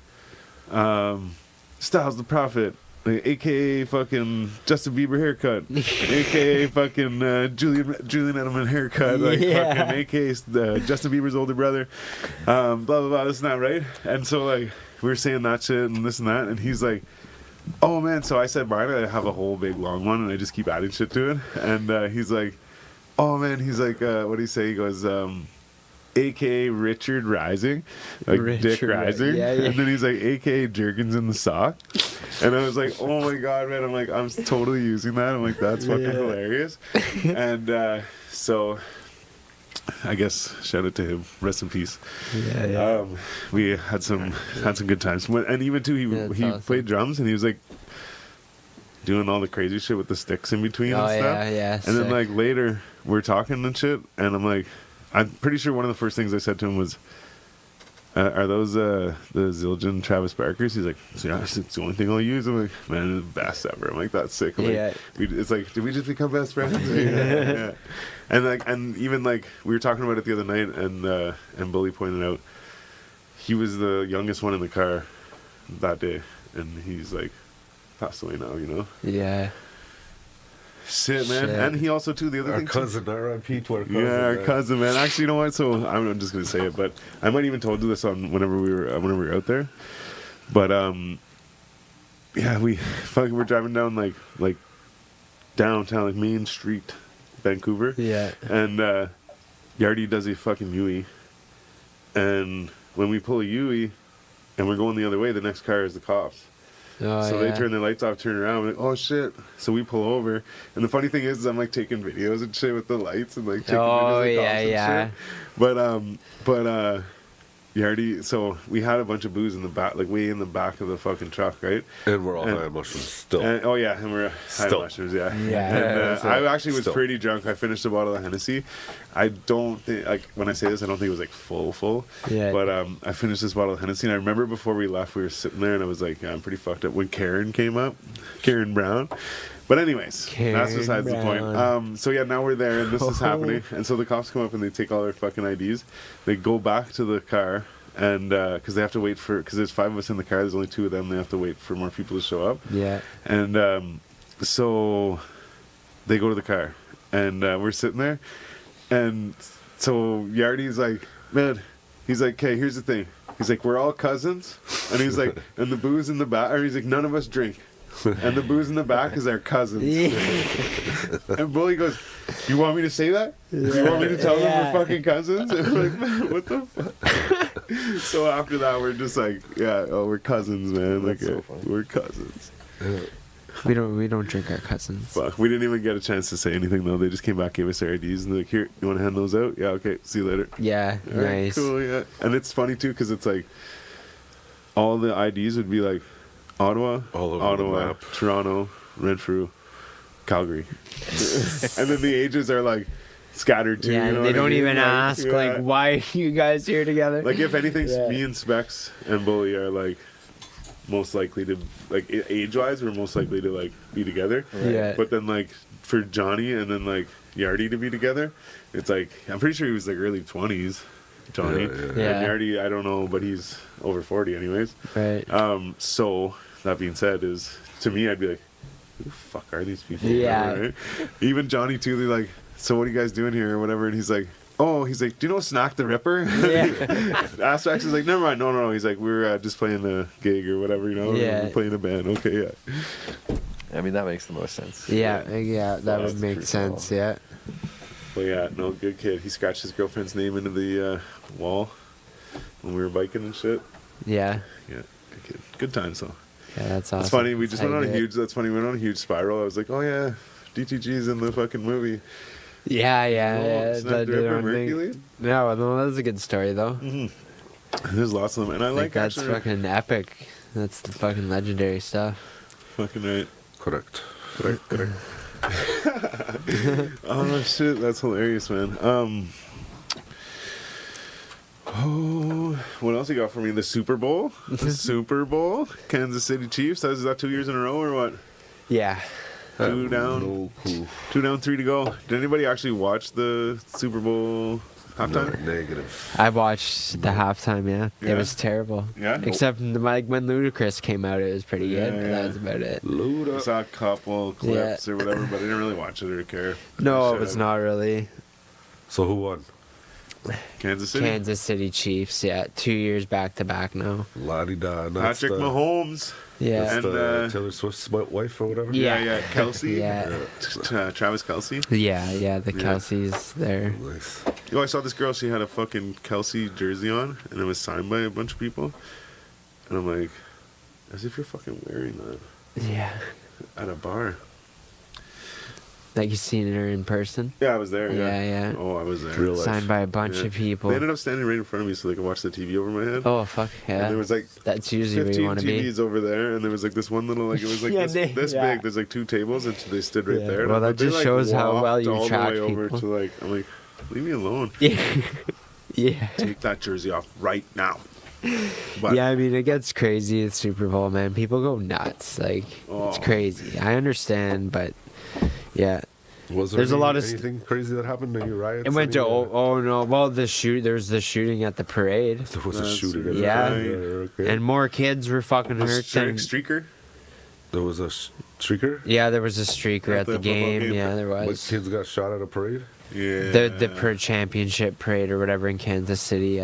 Stylez the Prophet, like, aka fucking Justin Bieber haircut, aka fucking Julian Edelman haircut, like Yeah. fucking aka Justin Bieber's older brother, blah blah blah, this and that, right? And so like we were saying that shit and this and that, and he's like, oh man, so I said mine, I have a whole big long one, and I just keep adding shit to it, and he's like, oh man, he's like, what do you say? He goes, AKA Richard Rising, like Dick Richard, Rising, yeah. and then he's like AKA Jergens in the sock, and I was like, oh my god, man, I'm like, I'm totally using that. I'm like, that's fucking hilarious, and so I guess shout out to him, rest in peace. Yeah. We had some good times, and even too Yeah, he that's awesome. played drums, and he was like doing all the crazy shit with the sticks in between Oh, and stuff. yeah, And then sick. like later we're talking and shit, and I'm like, I'm pretty sure one of the first things I said to him was, are those the Zildjian Travis Barkers? He's like, yeah, it's the only thing I'll use. I'm like, man, it's the best ever. I'm like, that's sick. I'm Yeah. like, it's like, did we just become best friends? Yeah. And even like we were talking about it the other night, and Bully pointed out he was the youngest one in the car that day, and he's like passed away now, you know. Yeah. Shit, man. Shit. And he also too, the other Our thing too, cousin, R.I.P. to our cousin. yeah, our man. cousin, man. Actually, you know what? So I'm just gonna say it, but I might even told you this on whenever we were out there. But yeah, we're driving down like downtown, like Main Street, Vancouver. Yeah. And Yardy does a fucking Yui, and when we pull a Yui, and we're going the other way, the next car is the cops. Oh, So yeah. they turn their lights off, turn around, we're like, oh shit. So we pull over. And the funny thing is I'm like taking videos and shit with the lights and like taking Oh, videos of yeah, cops and yeah. shit. But Yardy, so we had a bunch of booze in the back, like way in the back of the fucking truck, right? And we're all And- high on mushrooms still. And, oh yeah, and we're high Still. mushrooms, yeah. Yeah. And I actually was Still. pretty drunk. I finished a bottle of Hennessy. I don't think, like when I say this, I don't think it was like full. Yeah. But I finished this bottle of Hennessy, and I remember before we left, we were sitting there, and I was like, yeah, I'm pretty fucked up. When Karen came up, Karen Brown. But anyways, that's Karen besides the point. Brown. So yeah, now we're there, and this is Oh. happening. And so the cops come up and they take all their fucking IDs. They go back to the car. And because they have to wait because there's 5 of us in the car, there's only 2 of them. They have to wait for more people to show up. Yeah. And so they go to the car, and we're sitting there, and so Yardy's like, man, he's like, okay, here's the thing. He's like, we're all cousins, and he's like, and the booze in the back, or he's like, none of us drink, and the booze in the back is our cousins. And Bully goes, you want me to say that? You want me to tell them we're fucking cousins? And we're like, man, what the fuck? So after that, we're just like, yeah, oh, we're cousins, man. Like, That's so funny. we're cousins. We don't drink our cousins. Fuck, we didn't even get a chance to say anything though. They just came back, gave us their IDs, and they're like, "Here, you want to hand those out? Yeah, okay. See you later." Yeah, All right, nice. cool, yeah. And it's funny too, because it's like all the IDs would be like Ottawa, All over the map. Toronto, Renfrew, Calgary, and then the ages are like scattered too. Yeah, you know they what I don't mean? even Like, ask yeah. like, why are you guys here together? Like if anything, Yeah. me and Specs and Bully are like most likely to, like age wise, we're most likely to like be together. Yeah. But then like for Johnny and then like Yardy to be together, it's like I'm pretty sure he was like early 20s, Johnny. Yeah. And Yardy, I don't know, but he's over 40 anyways. Right. So that being said, is to me I'd be like, who the fuck are these people? Yeah. Right? Even Johnny too. They're like, so what are you guys doing here or whatever? And he's like, oh, he's like, do you know Snack the Ripper? Yeah. Aspects is like, never mind, no. He's like, we're just playing a gig or whatever, you know? Yeah. We're playing a band. Okay, yeah. I mean, that makes the most sense. Yeah, that That's would make pretty sense. cool. Yeah. But yeah, no, good kid. He scratched his girlfriend's name into the wall when we were biking and shit. Yeah. Yeah, good kid. Good times though. Yeah, that's awesome. It's funny. We just That's went how on you a do it. huge. That's funny. We went on a huge spiral. I was like, oh yeah, DTG's in the fucking movie. Yeah, Oh, that Snack the did Ripper, our thing. Mercury. No, that was a good story though. There's lots of them, and I Like like that's actually. fucking epic. That's the fucking legendary stuff. Fucking right. Correct. Correct. Oh shit, that's hilarious, man. Oh, what else you got for me? The Super Bowl. The Super Bowl. Kansas City Chiefs. Is that 2 years in a row or what? Yeah. Two down. No clue. 2 down, 3 to go. Did anybody actually watch the Super Bowl halftime? No, negative. I watched the halftime. Yeah, Yeah? it was terrible. Yeah? Except like when Ludacris came out, it was pretty good. Yeah, But yeah. that was about it. I Luda. saw a couple clips or whatever, but I didn't really watch it or care. No, it Shut was up. not really. So who won? Kansas City. Kansas City Chiefs. Yeah, 2 years back to back now. La-di-da. And that's Patrick Mahomes. Yeah. That's And, the Taylor Swift's wife or whatever? Yeah. Yeah, Kelsey. Yeah. Travis Kelsey. Yeah, the Yeah. Kelseys there. Nice. Yo, I saw this girl. She had a fucking Kelsey jersey on, and it was signed by a bunch of people. And I'm like, as if you're fucking wearing that Yeah. at a bar. Like you seen her in person. Yeah, I was there. Yeah. Yeah. Oh, I was there. Real life. Signed by a bunch Yeah. of people. They ended up standing right in front of me so they could watch the TV over my head. Oh fuck And yeah. there was like That's usually where you 15 want to be. TVs over there, and there was like this one little, like it was like Yeah, this yeah. big. There's like 2 tables, and they stood right Yeah. there. Well, And that they, just like, shows how well walked you all the attract way over people. to like, I'm like, leave me alone. Yeah. Yeah. Take that jersey off right now. But Yeah, I mean it gets crazy at Super Bowl, man. People go nuts. Like it's Oh. crazy. I understand, but yeah. Was there There's a lot of anything crazy that happened? Any riots? It went to anywhere? oh no. Well, there was the shooting at the parade, There was a That's shooting. at the Yeah. parade. Okay. and more kids were fucking a hurt. than- streaker. There was a streaker. Yeah, there was a streaker At at the the football game. game? Yeah, there But was. kids got shot at a parade. Yeah. The per championship parade or whatever in Kansas City.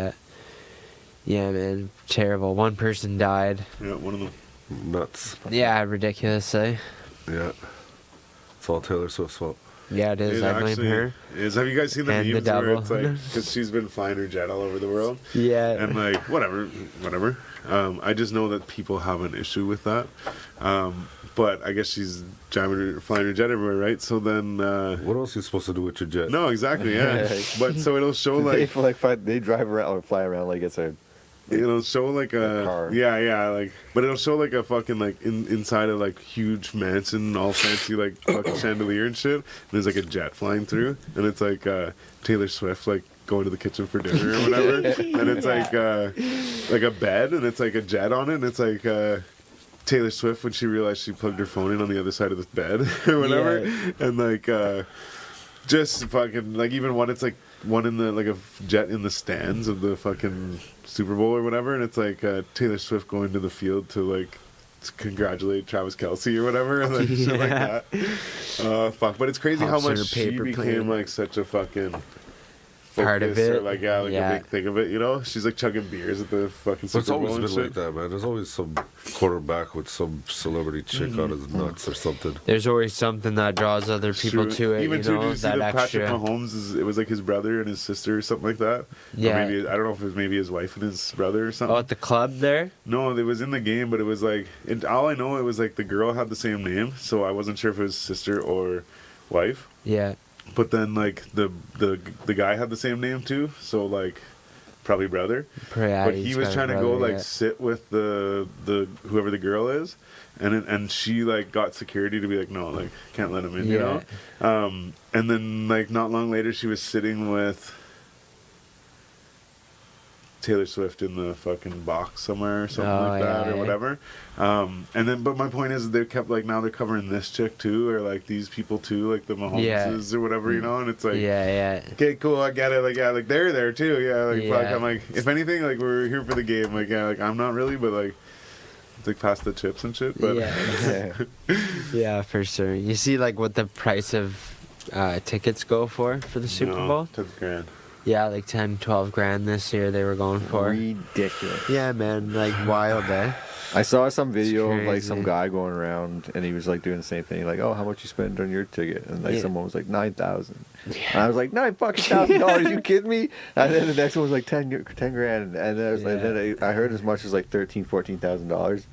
Yeah, man, terrible. One person died. Yeah, one of them. Nuts. Yeah, ridiculously. Yeah. It's all Taylor Swift's fault. Yeah, it is. It I blame actually her. is. Have you guys seen the And the memes where devil. it's like, because she's been flying her jet all over the world, Yeah. and like whatever. I just know that people have an issue with that. But I guess she's flying her jet everywhere, right? So then, What else are you supposed to do with your jet? no, exactly, yeah. But so it'll show They like they drive around or fly around like it's a it'll show like a car. yeah, like, but it'll show like a fucking like inside of like huge mansion, all fancy like fucking chandelier and shit. And there's like a jet flying through, and it's like Taylor Swift like going to the kitchen for dinner or whatever, and it's like a bed, and it's like a jet on it, and it's like Taylor Swift when she realized she plugged her phone in on the other side of the bed or whatever, and like just fucking like even one, it's like one in the like a jet in the stands of the fucking Super Bowl or whatever, and it's like Taylor Swift going to the field to like to congratulate Travis Kelsey or whatever, and like shit like that. Fuck, but it's crazy how Hops in much her she paper became plane. like such a fucking part of focus or it. like a big thing of it, you know. She's like chugging beers at the fucking But it's Super Bowl always and been shit. like that, man. There's always some quarterback with some celebrity chick on his nuts or something. There's always something that draws other people True. to it. Even you too, know, did you see that that extra. Patrick Mahomes it was like his brother and his sister or something like that? Yeah. Or maybe I don't know if it was maybe his wife and his brother or something. Oh, at the club there. No, it was in the game, but it was like all I know it was like the girl had the same name, so I wasn't sure if it was sister or wife. Yeah. But then like the guy had the same name too, so like probably brother. But he was trying to go like sit with the whoever the girl is, and she like got security to be like, no, like can't let him in, you know. And then like not long later she was sitting with Taylor Swift in the fucking box somewhere or something like that or whatever. And then but my point is they kept like now they're covering this chick too or like these people too, like the Mahomeses or whatever, you know, and it's like okay, cool, I get it, like they're there too, fuck, I'm like if anything like we're here for the game, like like I'm not really, but like it's like pass the chips and shit, but yeah, for sure. You see like what the price of tickets go for the Super Bowl? 10 grand. Yeah, like 10, 12 grand this year they were going for. Ridiculous. Yeah, man, like wild, eh? I saw some video of like crazy. some guy going around and he was like doing the same thing, like, oh, how much you spent on your ticket? And like someone was like $9,000. And I was like, $9,000, you kidding me? And then the next one was like 10 grand. And then, then I heard as much as like $13,000-$14,000.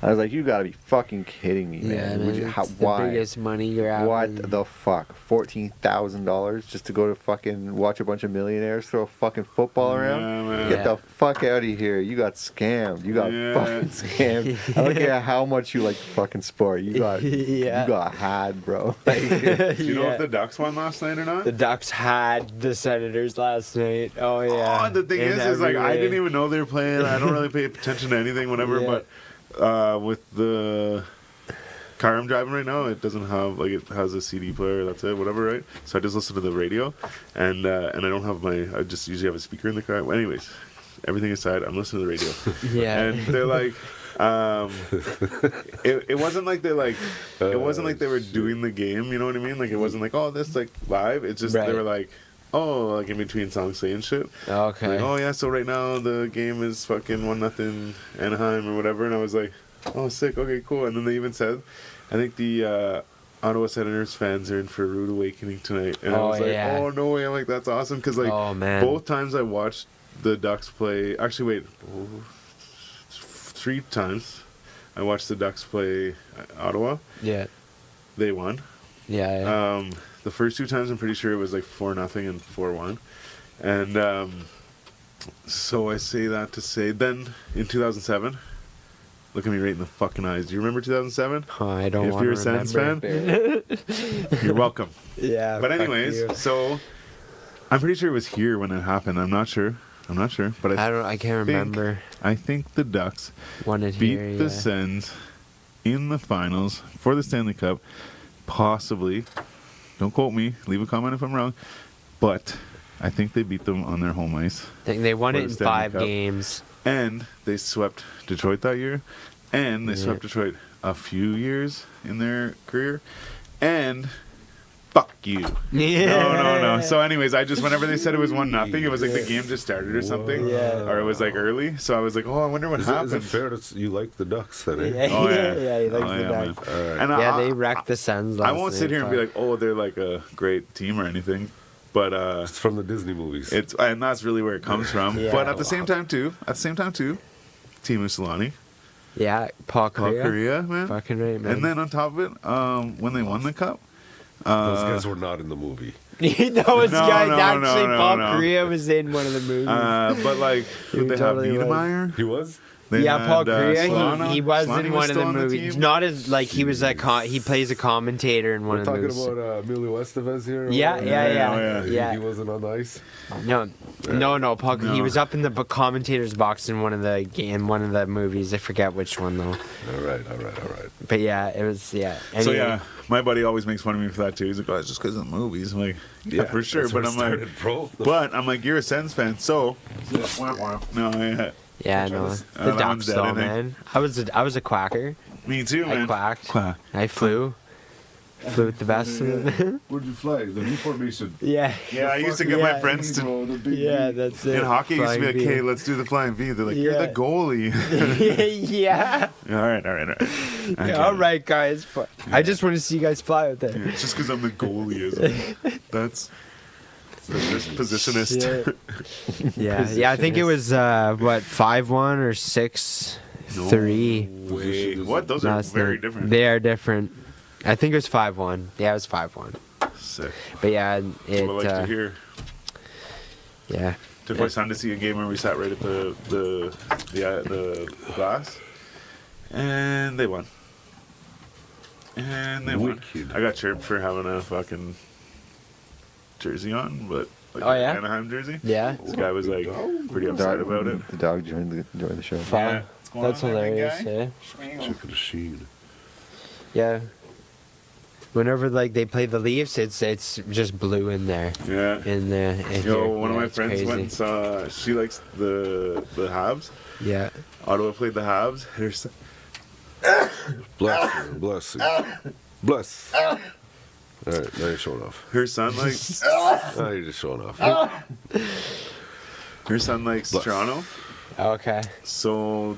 I was like, you gotta be fucking kidding me, man. Yeah, man, it's the biggest money grab. What the fuck? $14,000 just to go to fucking watch a bunch of millionaires throw a fucking football around? Man. Get the fuck out of here. You got scammed. You got fucking scammed. I don't care how much you like the fucking sport. You got you got had, bro. Like, do you know if the Ducks won last night or not? The Ducks had the Senators last night. Oh yeah. Oh, the thing is like I didn't even know they were playing. I don't really pay attention to anything, whatever, but with the car I'm driving right now, it doesn't have like it has a CD player. That's it, whatever, right? So I just listen to the radio, and I don't have I just usually have a speaker in the car. Well, anyways, everything aside, I'm listening to the radio. And they're like, it wasn't like they're like, it wasn't like they were doing the game. You know what I mean? Like it wasn't like this like live. It's just they were like. Oh, like in between songs saying shit. Okay. Like, oh yeah, so right now the game is fucking 1-0 Anaheim or whatever, and I was like, oh sick, okay, cool. And then they even said, I think the Ottawa Senators fans are in for a rude awakening tonight, and I was like, oh no way, I'm like that's awesome because like both times I watched the Ducks play. Actually, wait, 3 times I watched the Ducks play Ottawa. Yeah. They won. Yeah. The first 2 times, I'm pretty sure it was like 4-0 and 4-1. And so I say that to say, then in 2007, look at me right in the fucking eyes. Do you remember 2007? Oh, I don't If want you're a to Sens remember. fan, you're welcome. Yeah. But anyways, so I'm pretty sure it was here when it happened. I'm not sure, but I can't remember. I think the Ducks Won it beat here, the Sens in the finals for the Stanley Cup, possibly. Don't quote me. Leave a comment if I'm wrong. But I think they beat them on their home ice. I think they won it in Stanley 5 Cup. games. And they swept Detroit that year. And they swept Detroit a few years in their career. And fuck you. No. So anyways, I just, whenever they said it was 1-0, it was like the game just started or something. Or it was like early. So I was like, oh, I wonder what happened. Is it fair that you like the Ducks then, eh? Oh, yeah. Yeah, he likes the man. Ducks. And They wrecked the Sens last I won't sit here and be like, oh, they're like a great team or anything. But it's from the Disney movies. And that's really where it comes from. But at the same time too, Teemu Solani. Yeah, Paul Kariya, man. Fucking right, man. And then on top of it, when they won the cup, those guys were not in the movie. Paul Kariya was in one of the movies. But like, did they have Niedermeyer? He was? Paul Kariya, he was Slonny in one of the still on movies. team? Not as like he was he plays a commentator in one of the movies. We're talking about Emilio Estevez here? Yeah. He wasn't on the ice? No, Paul. He was up in the commentator's box in one of the movies. I forget which one though. All right. But yeah, it was Anyway. So my buddy always makes fun of me for that too. He's like, "Oh, it's just because of the movies." I'm like, "Yeah, for sure." But I'm like, "You're a Sens fan, so." Yeah, no, the Ducks though, man. I was a quacker. Me too, man. I quacked. Quack. I flew. Flew with the best of them. Where'd you fly? The V formation. Yeah. Yeah, I used to get my friends to. Bro, the big Yeah, V. that's it. In hockey, it used to be like, Flying hey, V. let's do the flying V. They're like, you're Yeah. the goalie. Yeah. all right. I get All it. right, guys. I just want to see you guys fly with it. Yeah, it's just because I'm the goalie. That's just positionist. Shit. Yeah. I think it was what 5-1 or 6-3. Wait, what? Those No, are it's very not. different. They are different. I think it was 5-1. Yeah, it was 5-1. Sick. But yeah, it. What I like to hear. Yeah. Took my son to see a game where we sat right at the glass, and they won. Wicked. I got chirped for having a fucking jersey on, but like Oh, yeah? Anaheim jersey. Yeah. This guy was like pretty upset about it. The dog joined the show. Fun. Yeah. What's going That's on there, big hilarious. guy? Yeah. Check the sheen. Yeah. Whenever like they play the Leafs, it's just blue in there. Yeah. In there. In Yo, here. one of Yeah, my it's friends crazy. went and saw. She likes the Habs. Yeah. Ottawa played the Habs. Her son, Bless you. Bless you. Bless. All right, now you're showing off. her son likes. Now you're just showing off. Her son likes Bless. Toronto. Okay. So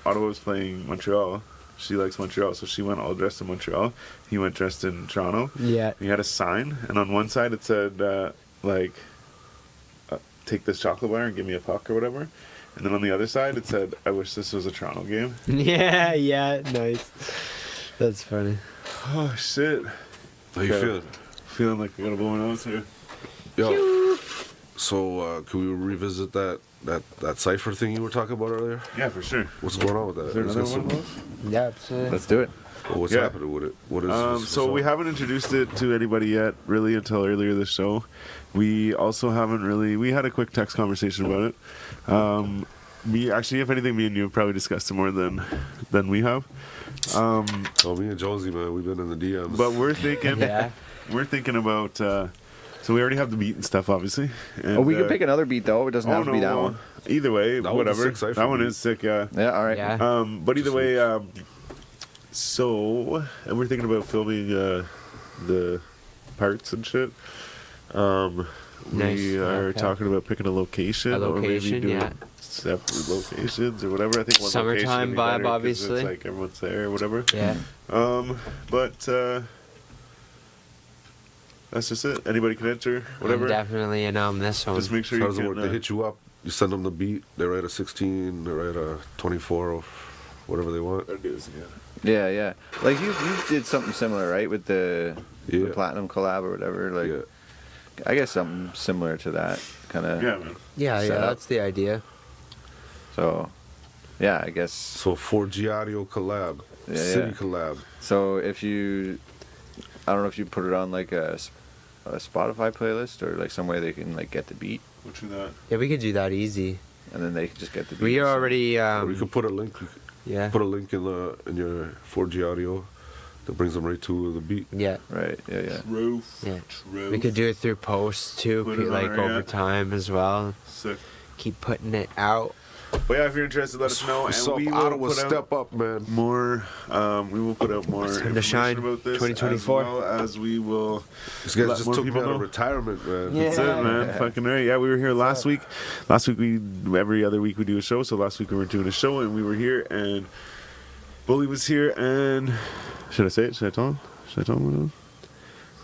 Ottawa was playing Montreal. She likes Montreal, so she went all dressed in Montreal. He went dressed in Toronto. Yeah. He had a sign, and on one side it said, take this chocolate bar and give me a puck or whatever. And then on the other side it said, I wish this was a Toronto game. Yeah. Yeah. Nice. That's funny. Oh, shit. How you feeling? Feeling like I gotta blow my nose here. Yo. So, can we revisit that cipher thing you were talking about earlier? Yeah, for sure. What's going on with that? Is there Is another there one some- of those? Yeah. Absolutely. Let's do it. What's Yeah. happening with it? What is this? So we haven't introduced it to anybody yet, really, until earlier this show. We also haven't really. We had a quick text conversation about it. Me, actually, if anything, me and you have probably discussed it more than we have. Oh, me and Jonesy, man, we've been in the DMs. But we're thinking, Yeah. we're thinking about. So we already have the beat and stuff, obviously. And, Oh, we can pick another beat though. It doesn't have to be that one. Either way, That one's a whatever. sick cipher That one beat. is sick, yeah. Yeah. All right. Yeah. But either way, so and we're thinking about filming the parts and shit. Nice. We are Okay. talking about picking a location, A or maybe location, doing yeah. separate locations or whatever. I think one Summertime location would be vibe, better 'cause obviously. It's like everyone's there or whatever. Yeah. But that's just it. Anybody can enter, whatever. I'm definitely in on this one. Just make sure How you does it can. work? They hit you up, you send them the beat, they write a 16, they write a 24, or whatever they want. Yeah. Yeah. Like you did something similar, right? With the Yeah. platinum collab or whatever. Like Yeah. I guess something similar to that kind of. Yeah, man. Yeah. set Yeah. up. That's the idea. So, yeah, I guess. So 4G audio collab, Yeah, city yeah. collab. So if you, I don't know if you put it on like a Spotify playlist or like some way they can like get the beat What you that? Yeah, we could do that easy. and then they can just get the beat. We already. Or you could put a link. Yeah. Put a link in your 4G audio that brings them right to the beat. Yeah. Right. Yeah. Yeah. Truth. Yeah. Truth. We could do it through posts too, Put it on like there, over yeah. time as well. Sick. Keep putting it out. But yeah, if you're interested, let us know, and So we will Ottawa, put out step up, man. more. We will put out more Time to information shine, about this 2024. as well as we will. These guys let just more took me people out of know. retirement, man. Yeah. That's it, man. Fucking right. Yeah, we were here last week. Last week every other week we do a show. So last week we were doing a show and we were here and Bully was here and should I say it? Should I tell him? Should I tell him what it was?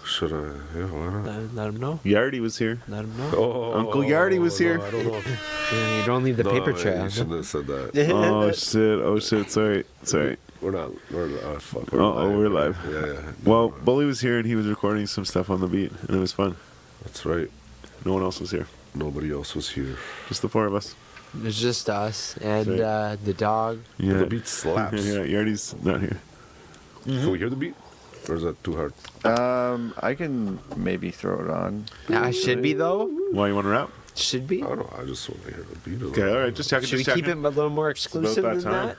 Should I? Yeah, why not? Let him know. Yardy was here. Let him know. Oh, Uncle Yardy was no, here. I don't know. If, Yeah, you don't leave the no, paper man, trail. You shouldn't have said that. Oh shit! Oh shit! Sorry. We're not. Fuck. We're live. Yeah. Well, Bully was here and he was recording some stuff on the beat and it was fun. That's right. No one else was here. Nobody else was here. Just the four of us. It's just us and Right. the dog. Yeah. The beat slaps. Yeah, Yardy's not here. Can we hear the beat? Or is that too hard? I can maybe throw it on. I should be though. Why you want to rap? Should be. I don't know. I just want to hear the beat. Okay, all right. Just checking. Should we just keep checking. it a little more exclusive that than time. that?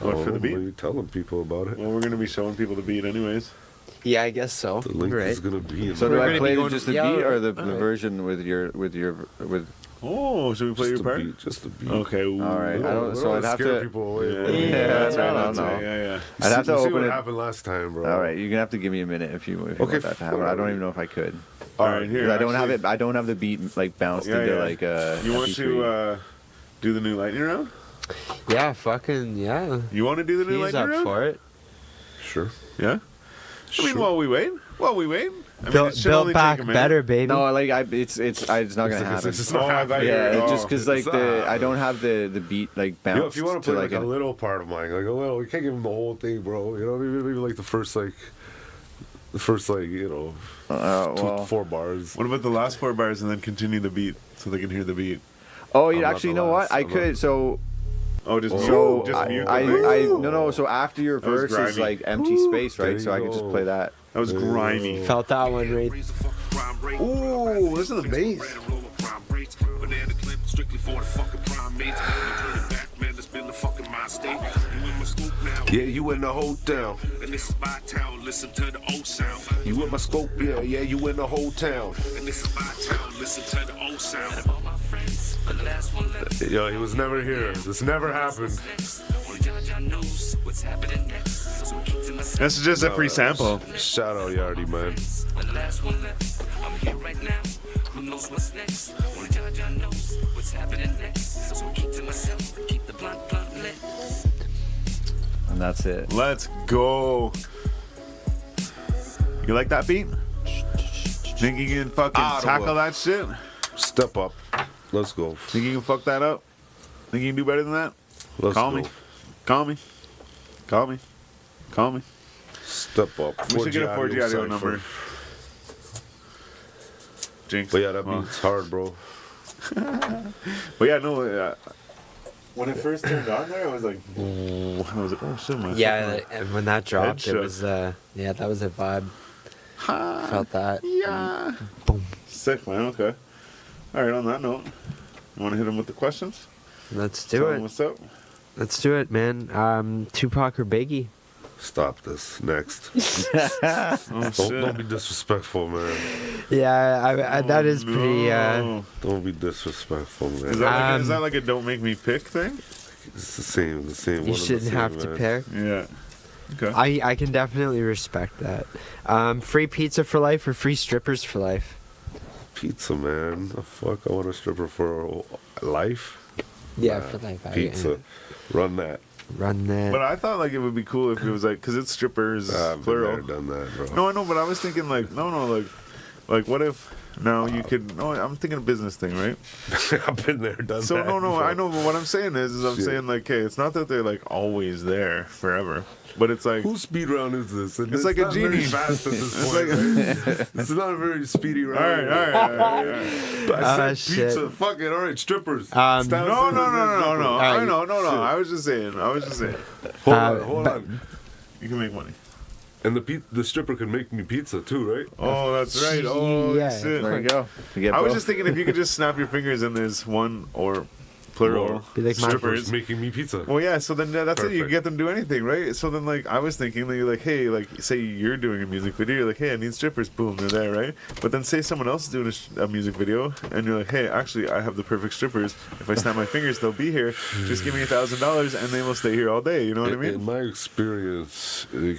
What for the beat? Are you telling people about it? Well, we're gonna be showing people the beat anyways. Yeah, I guess so. The link Right. is gonna be in So the do We're I gonna play be going- just the yeah, beat or the alright. version with? Oh, should we play your just the part? beat, just the beat. Okay. All right. I don't. We So wanna I'd have scare to. people away, bro. Yeah, that's right. I don't know. Yeah. I'd have to see open what it. happened last time, bro. All right, you're gonna have to give me a minute if you Okay, want that to happen. I don't even know if I could. All right, here. 'Cause I don't have actually, it. I don't have the beat like bounced Yeah, into yeah. like a. You want MP3. to do the new lightning round? Yeah, fucking yeah. You want to do the new He's lightning up round? for it. Sure. Yeah. I mean, Sure. while we wait. I mean, Built, it should only built take back a minute. better, baby. No, like it's not gonna happen. It's not happening. Yeah, just because like It's not I don't have the beat like bounced. Yo, if you want to play like like a little part of mine, like a little, you can't give him the whole thing, bro. You know, maybe like the first you know, well, 4 bars. What about the last 4 bars and then continue the beat so they can hear the beat? oh, I'm you not actually the know what? last. I I'm could. not- So Oh, just mute. so Just mute. I the thing? no. So after your That was verse is grimy. like empty space, There right? you So I could just go. play that. That was grimy. Felt that one, right? Ooh, listen to the bass. Yeah, you in the hotel. And this is my town, listen to the old sound. You in my scope, yeah, you in the whole town. And this is my town, listen to the old sound. Of all my friends, the last one left. Yo, he was never here. This never happened. Only Jah knows what's happening next. So I keep to myself. This is just a free sample. Shout out Yardy, man. The last one left. I'm here right now. Who knows what's next? Only Jah knows what's happening next. So I keep to myself, keep the blunt lit. And that's it. Let's go. You like that beat? Think you can fucking Ottawa. tackle that shit? Step up. Let's go. Think you can fuck that up? Think you can do better than that? Let's Call go. me. Call me. Call me. Call me. Step up. We should get a 4G audio cipher. number. Jinx. But yeah, that Well, beat's hard, bro. But yeah, no. When it first turned on there, I was like, I was like, oh shit, man. Yeah, and when that dropped, it shook. was yeah, that was a vibe. Felt that. Yeah. Boom. Sick, man. Okay. All right. On that note, you want to hit him with the questions? Let's Tell do him it. what's up? Let's do it, man. Tupac or Biggie? Stop this. Next. Oh Don't be disrespectful, man. Yeah, I that is pretty. No. Don't be disrespectful, man. Is that like a don't make me pick thing? It's the same. You one and the shouldn't same, have to man. pick. Yeah. Okay. I can definitely respect that. Free pizza for life or free strippers for life? Pizza, man. The fuck? I want a stripper for life? Yeah, Nah, for life. Pizza. Run that. Run that. But I thought like it would be cool if it was like, cause it's strippers I've plural. never done that, bro. No, I know, but I was thinking like, like what if? No, you could. No, I'm thinking a business thing, right? I've been there, done So that. no, bro. I know. But what I'm saying is I'm Shit. saying like, hey, it's not that they're like always there forever, but it's like Whose speed round is this? And It's like a not very genie. fast at this It's point. like- right? It's not a very speedy all round. right. I said shit. pizza. Fuck it. All right, strippers. Um, Stylez No. says I right. know. Shit. I was just saying. Hold on. You can make money. And the stripper can make me pizza too, right? Oh, that's right. Oh, Yeah. shit. There you go. You get I was both. just thinking if you could just snap your fingers and there's one or plural Or Be like my- strippers. making me pizza. Well, yeah. So then that's it. You Perfect. get them to do anything, right? So then, like, I was thinking that you're like, hey, like, say you're doing a music video, you're like, hey, I need strippers. Boom, they're there, right? But then say someone else is doing a music video, and you're like, hey, actually, I have the perfect strippers. If I snap my fingers, they'll be here. Just give me $1,000, and they will stay here all day. You know what I In mean? my experience, it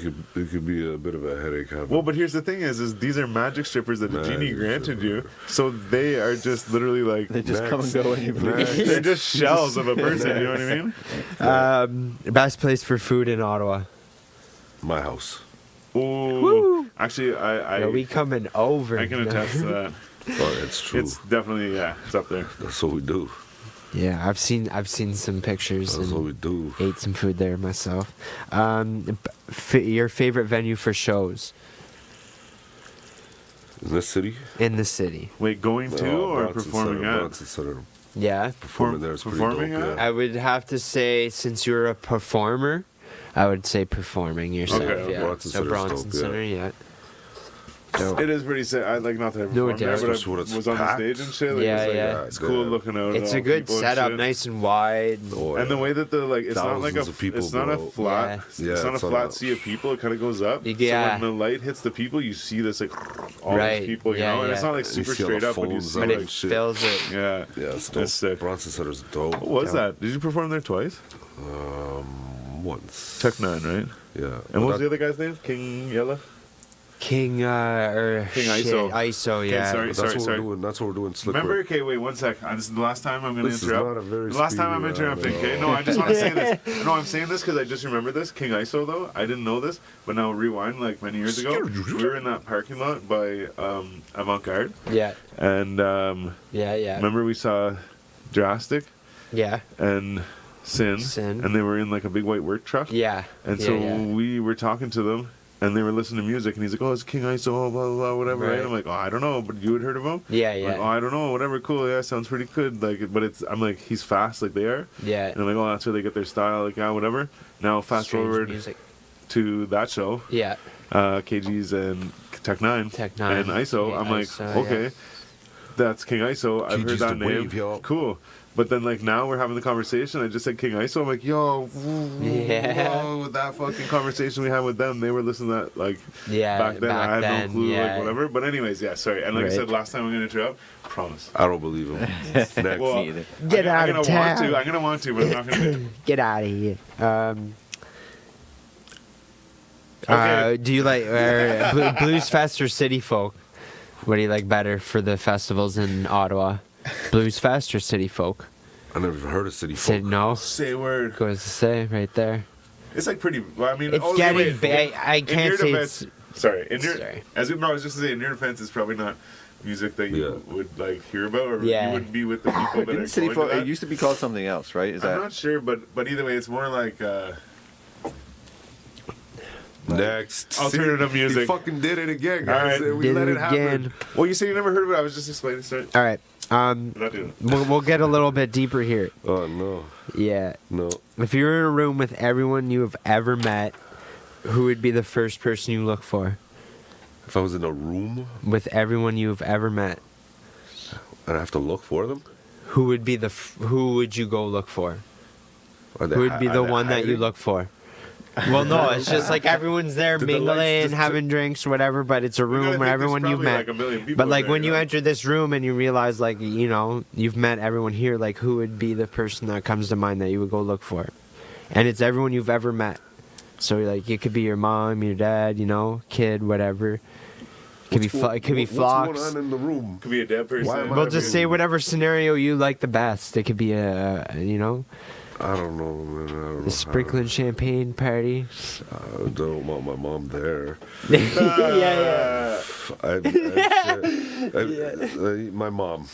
could be a bit of a headache. Having Well, but here's the thing: is these are magic strippers that the genie Magic granted you, so they are just literally like They just come and Next. go when you please. they're just shells of a person. You know what I mean? Best place for food in Ottawa. my house. Ooh, actually, Are we coming over? I can attest to that. Oh, it's true. It's definitely it's up there. That's what we do. Yeah, I've seen some pictures That's what we and do. ate some food there myself. Your favorite venue for shows In this city? in the city? Wait, going to or Bronson performing Center, at? Bronson Center. Yeah, Performing there is pretty Performing dope. at? Yeah. I would have to say since you're a performer, I would say performing yourself. Okay, yeah. Bronson So Center's Bronson dope, yeah. Center, yeah. dope. It is pretty sick. I like not that I No performed there, doubt. but I Especially when it's was on the packed. stage and shit. Like, Yeah, it's like, yeah. it's cool looking out. at It's all a good people and setup, shit. nice and wide. Oh, And the yeah. way that the like, it's not like a, Thousands of people, it's not a bro. flat, Yeah. it's Yeah, not a it's not flat a- sea of people. It kind of goes up. Yeah. So when the light hits the people, you see this like all Right. these people, you Yeah, know, and it's yeah. not like And you super see all straight the up, but you phones see But out like, it shit. fills it. yeah. Yeah, it's dope. That's sick. Bronson Center's dope. What was Dope. that? Did you perform there twice? Once. Tech 9, right? Yeah. And what was that- the other guy's name? King Yella? King King shit, ISO. ISO, Okay, yeah. sorry. That's what we're doing. That's what we're doing. Slick Remember? Rick. Okay, wait 1 sec. This is the last time I'm going to This is interrupt. not a very The last time I'm speedy round interrupting. at Okay, all. no, I just want to say this. No, I'm saying this because I just remembered this. King ISO though, I didn't know this, but now rewind like many years ago, we were in that parking lot by Avant Garde, Yeah, and yeah. remember we saw Drastic Yeah, and Sin, Sin. and they were in like a big white work truck, yeah. and yeah, so yeah. we were talking to them. And they were listening to music, and he's like, "Oh, it's King ISO, blah blah blah, whatever." Right? Right. I'm like, "Oh, I don't know, but you had heard of him?" Yeah, I'm yeah. like, "Oh, I don't know, whatever, cool, yeah, sounds pretty good." Like, but it's, I'm like, he's fast, like they are, Yeah. and I'm like, "Oh, that's where they get their style, like, yeah, whatever." Now, fast Strange forward music. to that show, Yeah, KG's and Tech 9, Tech 9, and ISO. yeah, I'm like, ISO, okay, yeah. that's King ISO. I've heard KG's that the name. wave, yo. Cool. But then, like, now we're having the conversation. I just said King ISO. I'm like, yo, Yeah. whoa, that fucking conversation we had with them, they were listening to that, like, yeah. back then. I had no clue, yeah. like, whatever. But, anyways, yeah, sorry. And like I Right. said, last time I'm going to interrupt, promise. I don't believe him. Next. Well, Me either. Get out I'm of gonna want town. to. I'm going to want to, but I'm not going to. Get out of here. Okay. Do you like Blues Fest or City Folk? What do you like better for the festivals in Ottawa? Blues Fest or City Folk? I never even heard of City Say Folk. no. Say a word. Goes to say right there. It's like pretty. Well, I mean, It's oh, getting wait, big. I in can't your say defense, it's. sorry. In your, Sorry. as no, I was just to say, in your defense, it's probably not music that you Yeah. would like hear about, or Yeah. you wouldn't be with the people that Didn't are City going Folk, to it that. used to be called something else, right? Is I'm that not sure, but either way, it's more like. Next. Alternative See, music. He fucking did it again, All guys. right. We Did let it it happen. again. Well, you said you never heard of it. I was just explaining. Sorry. All right. I'm not doing it. We'll get a little bit deeper here. Oh, no. Yeah. No. If you're in a room with everyone you have ever met, who would be the first person you look for? If I was in a room With everyone you've ever met, and I have to look for them, who would be who would you go look for? are they Who would be are the they one that you hiding? look for? Well, no, it's just like everyone's there Did the lights mingling, just- having drinks, whatever, but it's a You gotta room think where there's everyone you've probably, met. like, a million people But like in there, when you know? enter this room and you realize, like, you know, you've met everyone here, like who would be the person that comes to mind that you would go look for? And it's everyone you've ever met. So like it could be your mom, your dad, you know, kid, whatever. It could be What's Fox. going on in the room? Could be a dead person. Why am I- We'll just say whatever scenario you like the best. It could be a, you know, I don't know, man. I don't know. a sprinkling champagne party. I don't want my mom there. yeah. My mom.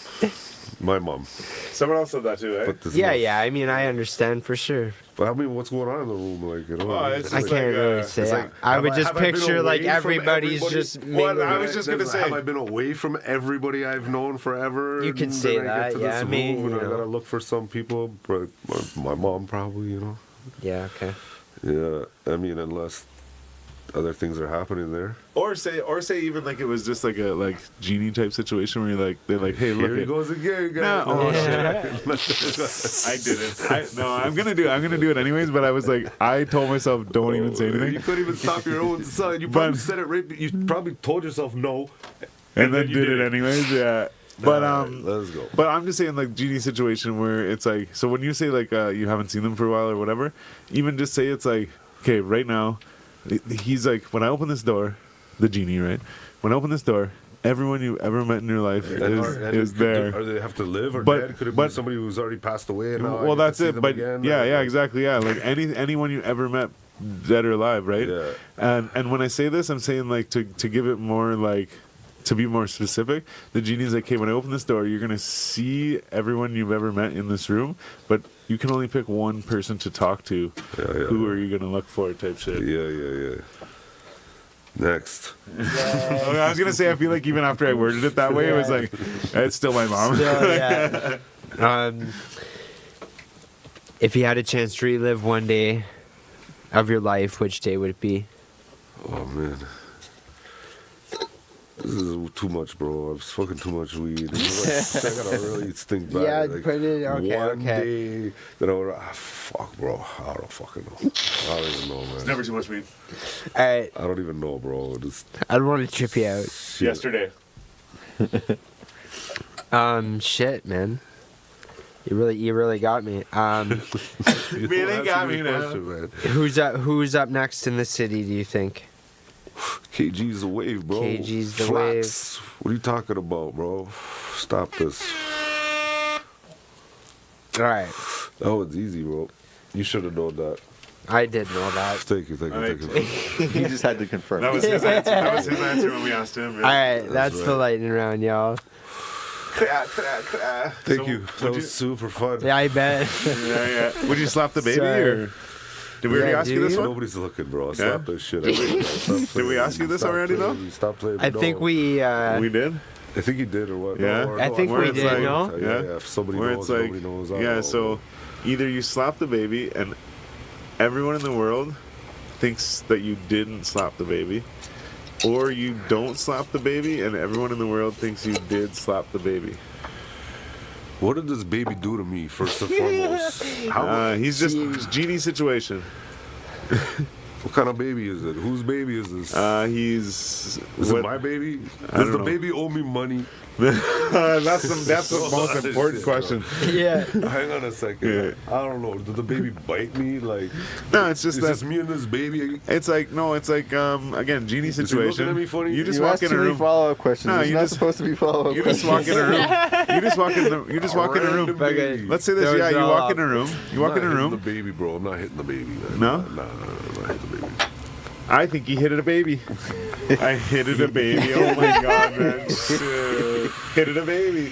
My mom. Someone else said that too, eh? But this Yeah, mom- yeah. I mean, I understand for sure. But I mean, what's going on in the room? Like, you know, Well, it's I just can't like, really say. it's like, I have would just have been picture like away from everybody's everybody? just Well, mingling. I was just gonna say- have I been away from everybody I've known forever? You can And say then I that, get to yeah, this I mean, room and you I know. gotta look for some people. But my mom probably, you know. Yeah. Okay. Yeah, I mean, unless other things are happening there. Or say even like it was just like a like genie type situation where you're like they're like, hey, Here look he it. goes again, No, guys. oh Yeah. I didn't. No, I'm gonna do it anyways. But I was like, I told myself, don't even say You anything, couldn't even stop your own son. You probably But- said it right. You probably told yourself no. and then you did it anyways. Yeah. But let's go. But I'm just saying, like, genie situation where it's like, so when you say like you haven't seen them for a while or whatever, even just say it's like, okay, right now, he's like, when I open this door, the genie, right? When I open this door, everyone you ever met in your life is there. Or they have to live or But- dead? Could it but- be somebody who's already passed away? And now I Well, get to that's see it. them But again? yeah, exactly. Yeah, like anyone you ever met, dead or alive, right? Yeah. And when I say this, I'm saying like to give it more like. To be more specific, the genie's like, okay, when I open this door, you're going to see everyone you've ever met in this room, but you can only pick one person to talk to. Yeah. Who are you going to look for type shit. Yeah. Next. I was going to say, I feel like even after I worded it that way, it was like, it's still my mom. Yeah. If you had a chance to relive one day of your life, which day would it be? Oh, man. This is too much, bro. I'm smoking too much weed. I gotta really think back. Yeah, like, put it. Okay, one okay. day that I would. Fuck, bro. I don't fucking know. I don't even know, man. Never too much weed. All right. I don't even know, bro. Just I don't want to trip you out. shit. Yesterday. Shit, man. You really got me. You Really don't got answer me the now. question, man. Who's up next in the city? Do you think? KG's the wave, bro. KG's the Flats. What are you talking about, bro? Stop this. All right. That was easy, bro. You should have known that. I did know that. Thank you, thank you, Alright. thank you. He just had to confirm. That was his answer. That was his answer when we asked him. All right, that's the right. lightning round, y'all. Thank you. That was super fun. Yeah, I bet. Yeah. Would you slap the baby Sorry. or did we already Yeah, ask you do this you? one? Nobody's looking, bro. Stop this shit. Did we ask you this already, though? Stop playing. I think we. We did. I think you did or what? Yeah. No, or I no, think Where we it's did, like- no? Yeah. If somebody Where knows, it's like, nobody knows. I don't yeah. know. So either you slap the baby and everyone in the world thinks that you didn't slap the baby, or you don't slap the baby and everyone in the world thinks you did slap the baby. What did this baby do to me, first and foremost? He's just genie situation. What kind of baby is it? Whose baby is this? He's Is it my baby? I Does don't the know. baby owe me money? that's the most Shit, important bro. question. Yeah. Hang on a second. Yeah. I don't know. Did the baby bite me? Like, No, it's just is that this me and this baby? it's like no, it's like again, genie he looking situation. at me funny? You just You walk asked in a too many room. follow-up questions. No, It's you not just- supposed to be follow-up You just questions. walk in a room. You just walk in the. You just walk in a room. Random baby. Let's say this. Those Yeah, you are walk all in a room. You I'm walk in not a hitting room. the baby, bro. I'm not hitting the baby, man. No? No, I'm not hitting the baby. I think he hit it a baby. I hit it a baby. Oh my god, man! Shit. Hit it a baby.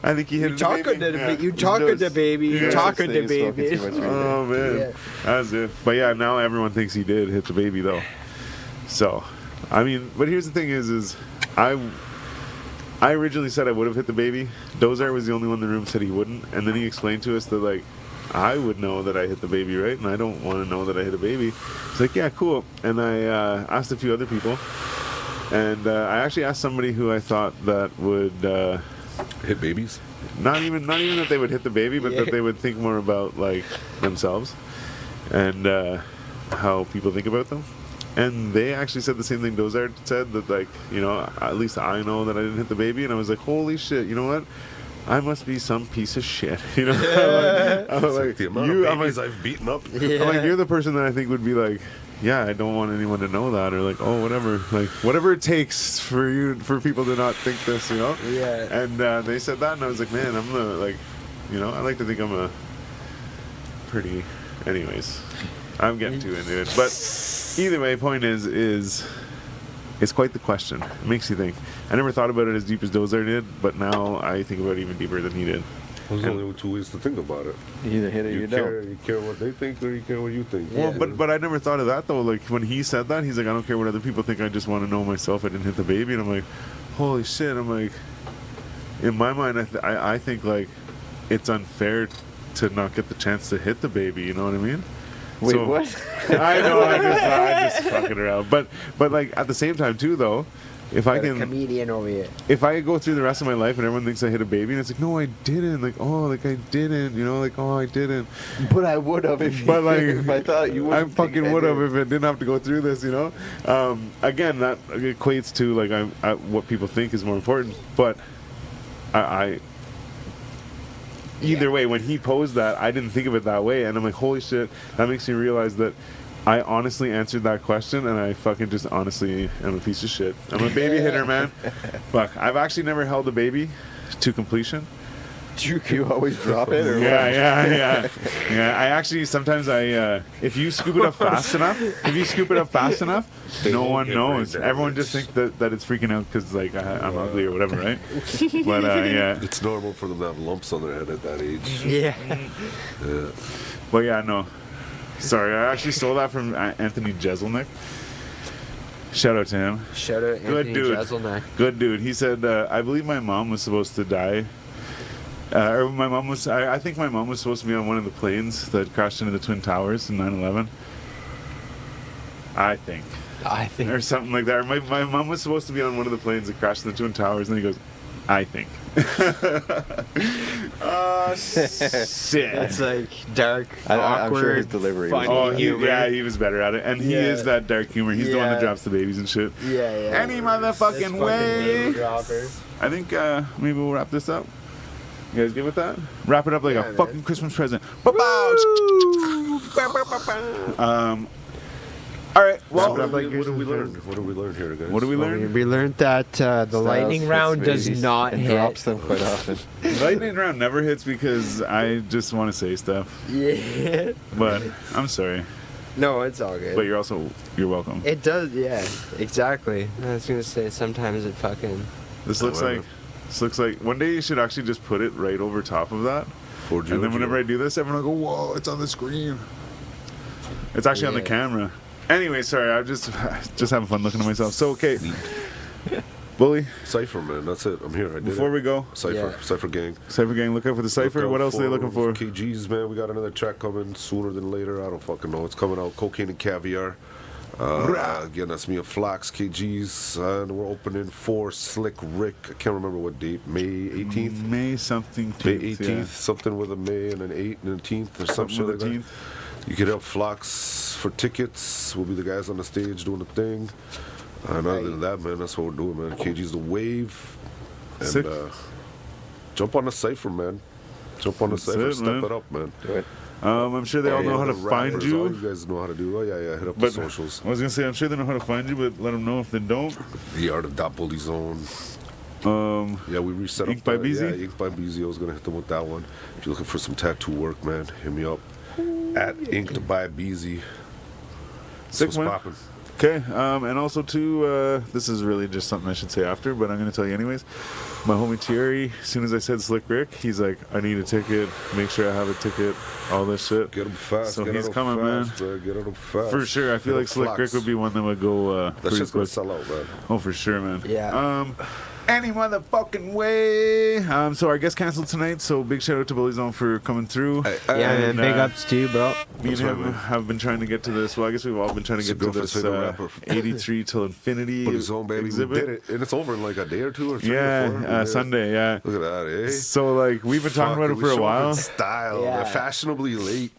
I think he hit it a baby. You talking to baby. You Yeah. talking to Thing is smoking baby. too much weed. Oh man, Yeah. that's it. But yeah, now everyone thinks he did hit the baby though. So, I mean, but here's the thing: is I originally said I would have hit the baby. Dozar was the only one in the room said he wouldn't, and then he explained to us that like I would know that I hit the baby, right? And I don't want to know that I hit a baby. It's like, yeah, cool. And I asked a few other people, and I actually asked somebody who I thought that would. Hit babies? Not even that they would hit the baby, but Yeah. that they would think more about like themselves and how people think about them. And they actually said the same thing Dozard said, that like, you know, at least I know that I didn't hit the baby. And I was like, holy shit, you know what? I must be some piece of shit. You know, I'm It's like, like the amount you, of I'm babies like, I've beaten up. I'm like, you're the person that I think would be like, yeah, I don't want anyone to know that, or like, oh, whatever, like whatever it takes for people to not think this, you know. Yeah. And they said that, and I was like, man, I'm the like, you know, I like to think I'm a pretty. Anyways, I'm getting too into it, but either way, point is it's quite the question. It makes you think. I never thought about it as deep as Dozar did, but now I think about it even deeper than he did. There's only two ways to think about it. You either hit it or you don't. You care what they think or you care what you think. Yeah. But I never thought of that though. Like when he said that, he's like, I don't care what other people think. I just want to know myself. I didn't hit the baby, and I'm like, holy shit. I'm like, in my mind, I think like it's unfair to not get the chance to hit the baby. You know what I mean? Wait, So- what? I know. I just fucking around. But like at the same time too, though, if I Got a can. comedian over here. If I go through the rest of my life and everyone thinks I hit a baby, and it's like, no, I didn't. Like, oh, like I didn't. You know, like, oh, I didn't. But I would have if, But like, if I thought you would. I fucking would have if it didn't have to go through this. You know. Again, that equates to like I what people think is more important. But I either way, when he posed that, I didn't think of it that way, and I'm like, holy shit, that makes me realize that I honestly answered that question, and I fucking just honestly am a piece of shit. I'm a baby hitter, man. Fuck, I've actually never held a baby to completion. You always drop it, or Yeah. I actually sometimes if you scoop it up fast enough, no one get knows. brain Everyone damage. just thinks that it's freaking out because like I'm ugly or whatever, right? But yeah. It's normal for them to have lumps on their head at that age. Yeah. Yeah. But yeah, no. Sorry, I actually stole that from Anthony Jeselnik. Shout out to him. Shout out Good Anthony dude. Jeselnik. Good dude. He said, I believe my mom was supposed to die. Or my mom was, I think my mom was supposed to be on one of the planes that crashed into the Twin Towers in 9/11. I think. Or something like that. Or my mom was supposed to be on one of the planes that crashed in the Twin Towers, and he goes, I think. Oh, shit. It's like dark, I'm awkward, sure his delivery was funny humor. he was better at it. And he is that dark humor. He's the one that Yeah. drops the babies and shit. Yeah. Any motherfucking way. I think maybe we'll wrap this up. You guys good with that? Wrap it up like a fucking Christmas present. All right. Well, What did we learn? What did we learn here, guys? what did we learn? We learned that the lightning round does not and hit. drops them quite often. Lightning round never hits because I just want to say stuff. Yeah. But I'm sorry. No, it's all good. But you're welcome. It does, yeah, exactly. I was gonna say sometimes it fucking. This looks like one day you should actually just put it right over top of that. And then whenever I do this, everyone will go, "Whoa, it's on the screen." It's actually on the Yeah. camera. Anyway, sorry, I'm just having fun looking at myself. So okay, Bully. Cypher, man. That's it. I'm here. I did Before it. we go, Cypher. Yeah. Cypher gang. Cypher gang, look out for the Cypher. Look out What else are they looking for? KGs, man. We got another track coming sooner than later. I don't fucking know. It's coming out. Cocaine and Caviar. Again, that's me and Flax, KGs. And we're opening for Slick Rick. I can't remember what date. May 18th? May something. May 18th. Something with a May and an 8 and a 10th or something Something like with a that. 10th. You can help Flocks for tickets. We'll be the guys on the stage doing the thing. And other than that, man, that's what we're doing, man. KG's the wave. And Sick. jump on the Cypher, man. Jump on the That's Cypher. it, Step man. it up, man. Do it. I'm sure they all know how to The find rappers, all you. you guys know how to do. Oh, yeah. Hit up But the socials. I was gonna say, I'm sure they know how to find you, but let them know if they don't. The Art of Dot Bully Zone. Yeah, we reset Ink up. by Beezy? Yeah, Ink by Beezy. I was going to hit them with that one. If you're looking for some tattoo work, man, hit me up. At Inked by Beezy. Sick, What's man. poppin'? Okay, and also too, this is really just something I should say after, but I'm gonna tell you anyways. My homie Thierry, as soon as I said Slick Rick, he's like, I need a ticket, make sure I have a ticket, all this shit. Get him fast. So get he's him coming, fast, man. Get him fast. For sure, I feel Get like him Slick Flocks. Rick would be one that would go That pretty shit's gonna quick. sell out, man. Oh, for sure, man. Yeah. Any motherfucking way. So our guest canceled tonight, so big shout out to Bully Zone for coming through. Yeah, man, And, big ups to you, bro. Me and That's right, him man. have been trying to get to this. Well, I guess we've all been trying to It's get your to this girlfriend's favorite rapper. 83 till infinity Bully Zone, baby. exhibit. We did it. And it's over in like a day or two or 3 or 4. We did it. Sunday, yeah. Look at that, eh? So like we've been talking about it We for a show up while. in style. Yeah. We're fashionably late.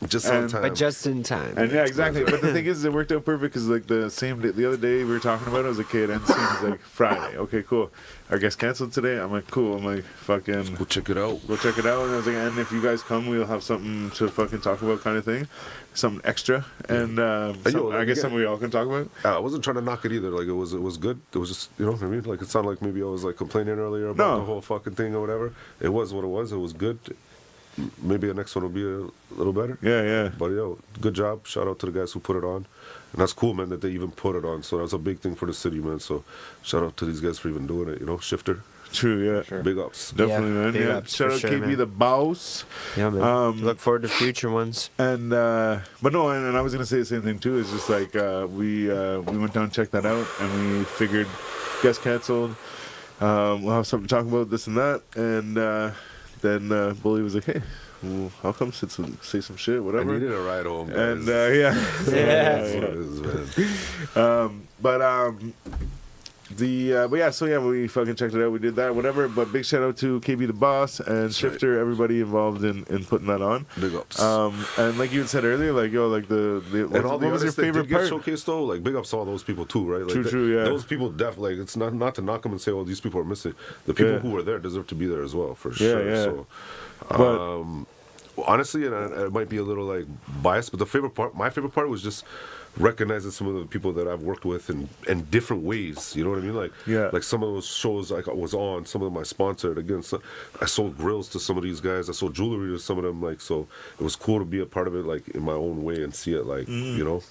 Just on And- time. But just in time. And yeah, exactly. But the thing is, it worked out perfect because like the same day, the other day we were talking about it, I was like, okay, it ends soon. He's like, Friday. Okay, cool. Our guest canceled today. I'm like, cool. I'm like, fucking Go check it out. go check it out. And I was like, and if you guys come, we'll have something to fucking talk about, kind of thing, something extra, and yo, I guess yeah. something we all can talk about. I wasn't trying to knock it either. Like it was good. It was just, you know what I mean? Like it sounded like maybe I was like complaining earlier about No. the whole fucking thing or whatever. It was what it was. It was good. Maybe the next one will be a little better. Yeah. But yo, good job. Shout out to the guys who put it on. And that's cool, man, that they even put it on. So that's a big thing for the city, man. So shout out to these guys for even doing it, you know? Shifter. True. Yeah. Sure. Big ups. Definitely, Yeah, man. big Yeah. ups Shout for out sure, KB man. the boss. Yeah, man. Um, Look forward to future ones. And but no, and I was gonna say the same thing too. It's just like we went down and checked that out, and we figured guest canceled. We'll have something to talk about, this and that, and then Bully was like, "Hey, well, I'll come say some shit, I whatever." needed a ride home, guys. And yeah, That's what it is, man. but yeah, we fucking checked it out. We did that, whatever. But big shout out to KB the boss and Shifter, everybody involved in putting that on. Big ups. And like you had said earlier, like yo, like the And all what the was your artists that favorite did get part? showcased though, like big ups to all those people too, right? Like True, yeah. Those people definitely, like, it's not to knock them and say, oh, these people are missing. The people Yeah. who were there deserve to be there as well, for Yeah, sure. yeah. So, But- honestly, and it might be a little like biased, but my favorite part was just recognizing some of the people that I've worked with in different ways. You know what I mean? Like, Yeah. like some of those shows I was on, some of them I sponsored. Again, I sold grills to some of these guys. I sold jewelry to some of them. Like, so it was cool to be a part of it, like in my own way, and see it, like, you know,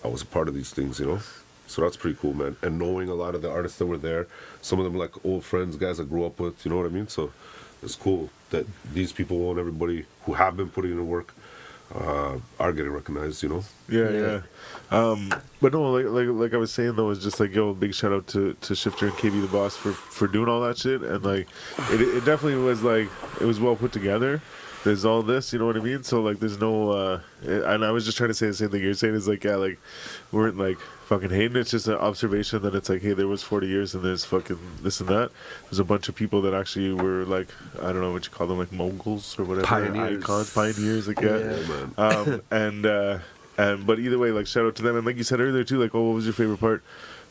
I was a part of these things, you know. So that's pretty cool, man. And knowing a lot of the artists that were there, some of them like old friends, guys I grew up with. You know what I mean? So it's cool that these people and everybody who have been putting in the work are getting recognized, you know. Yeah. But no, like I was saying though, it's just like yo, big shout out to Shifter and KB the boss for doing all that shit, and like it definitely was like it was well put together. there's all this, you know what I mean? So like there's no and I was just trying to say the same thing you're saying is like, yeah, like we weren't like fucking hating. It's just an observation that it's like, hey, there was 40 years and there's fucking this and that. There's a bunch of people that actually were like, I don't know what you call them, like moguls or whatever, Pioneers. icons, pioneers, like man. and but either way, like shout out to them. And like you said earlier too, like, oh, what was your favorite part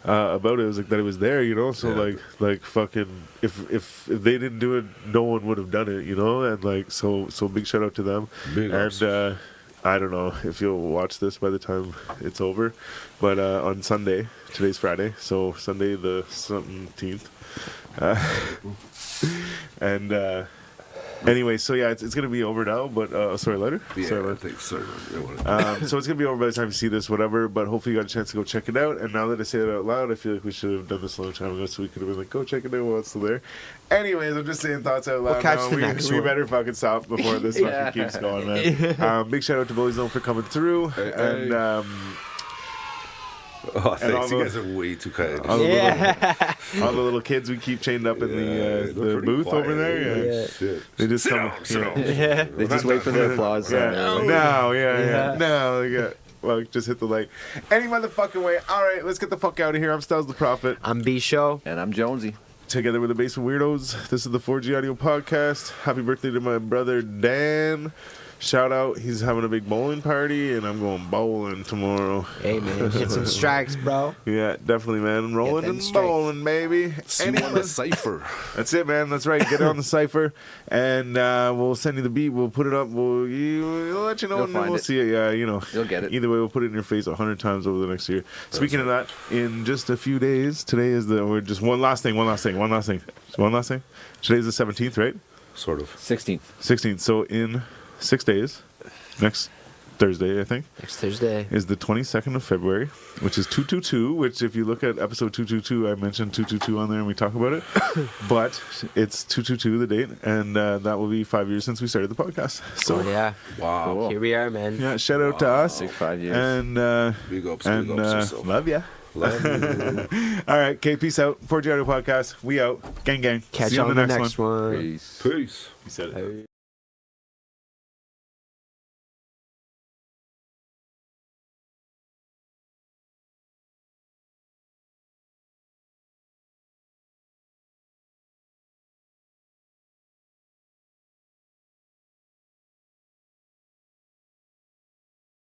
about it? It was like that it was there, you know. So like fucking if they didn't do it, no one would have done it, you know. And like so big shout out to them. Big ups. And I don't know if you'll watch this by the time it's over, but on Sunday, today's Friday, so Sunday the 17th, and anyway, so yeah, it's gonna be over now. But sorry, later. Yeah, Sorry, I later. think so. So it's gonna be over by the time you see this, whatever. But hopefully you got a chance to go check it out. And now that I say it out loud, I feel like we should have done this a long time ago, so we could have been like, go check it out while it's still there. Anyways, I'm just saying thoughts out loud. We'll catch now. the next We one. better fucking stop before this fucking keeps going, man. Big shout out to Bully Zone for coming through, and Oh, thanks. all You the- guys are way too kind. all the little kids we keep chained up in they're the pretty booth quiet. over there. Yeah. Shit. They just Sit come. down, sit down. Yeah. They just wait for the applause. Yeah. No, yeah. No, yeah. Well, just hit the light. Any motherfucking way. All right, let's get the fuck out of here. I'm Stylez the Prophet. I'm B Show. And I'm Jonesy. Together with the Basement Weirdos. This is the 4G Audio Podcast. Happy birthday to my brother Dan. Shout out. He's having a big bowling party, and I'm going bowling tomorrow. Hey man, hit some strikes, bro. Yeah, definitely, man. Rolling them and strikes. bowling, baby. See you on the cipher. That's it, man. That's right. Get it on the cipher, and we'll send you the beat. We'll put it up. We'll let you know, You'll and then find we'll it. see it. Yeah, you know. You'll get it. Either way, we'll put it in your face 100 times over the next year. Speaking of that, in just a few days, today is we're just one last thing. Today's the 17th, right? Sort of. 16th. 16th. So in 6 days, next Thursday, I think, Next Thursday. is the 22nd of February, which is 222, which if you look at episode 222, I mentioned 222 on there and we talk about it. But it's 222, the date, and that will be 5 years since we started the podcast. So, Oh yeah. Wow. Cool. Here we are, man. yeah, shout out to us. 5 years. And, Big ups, and big ups yourself. love ya. Love you. All right, okay, peace out. 4G Audio Podcast, we out. Gang, gang. Catch See you you on the next one. Peace. Peace. You said it.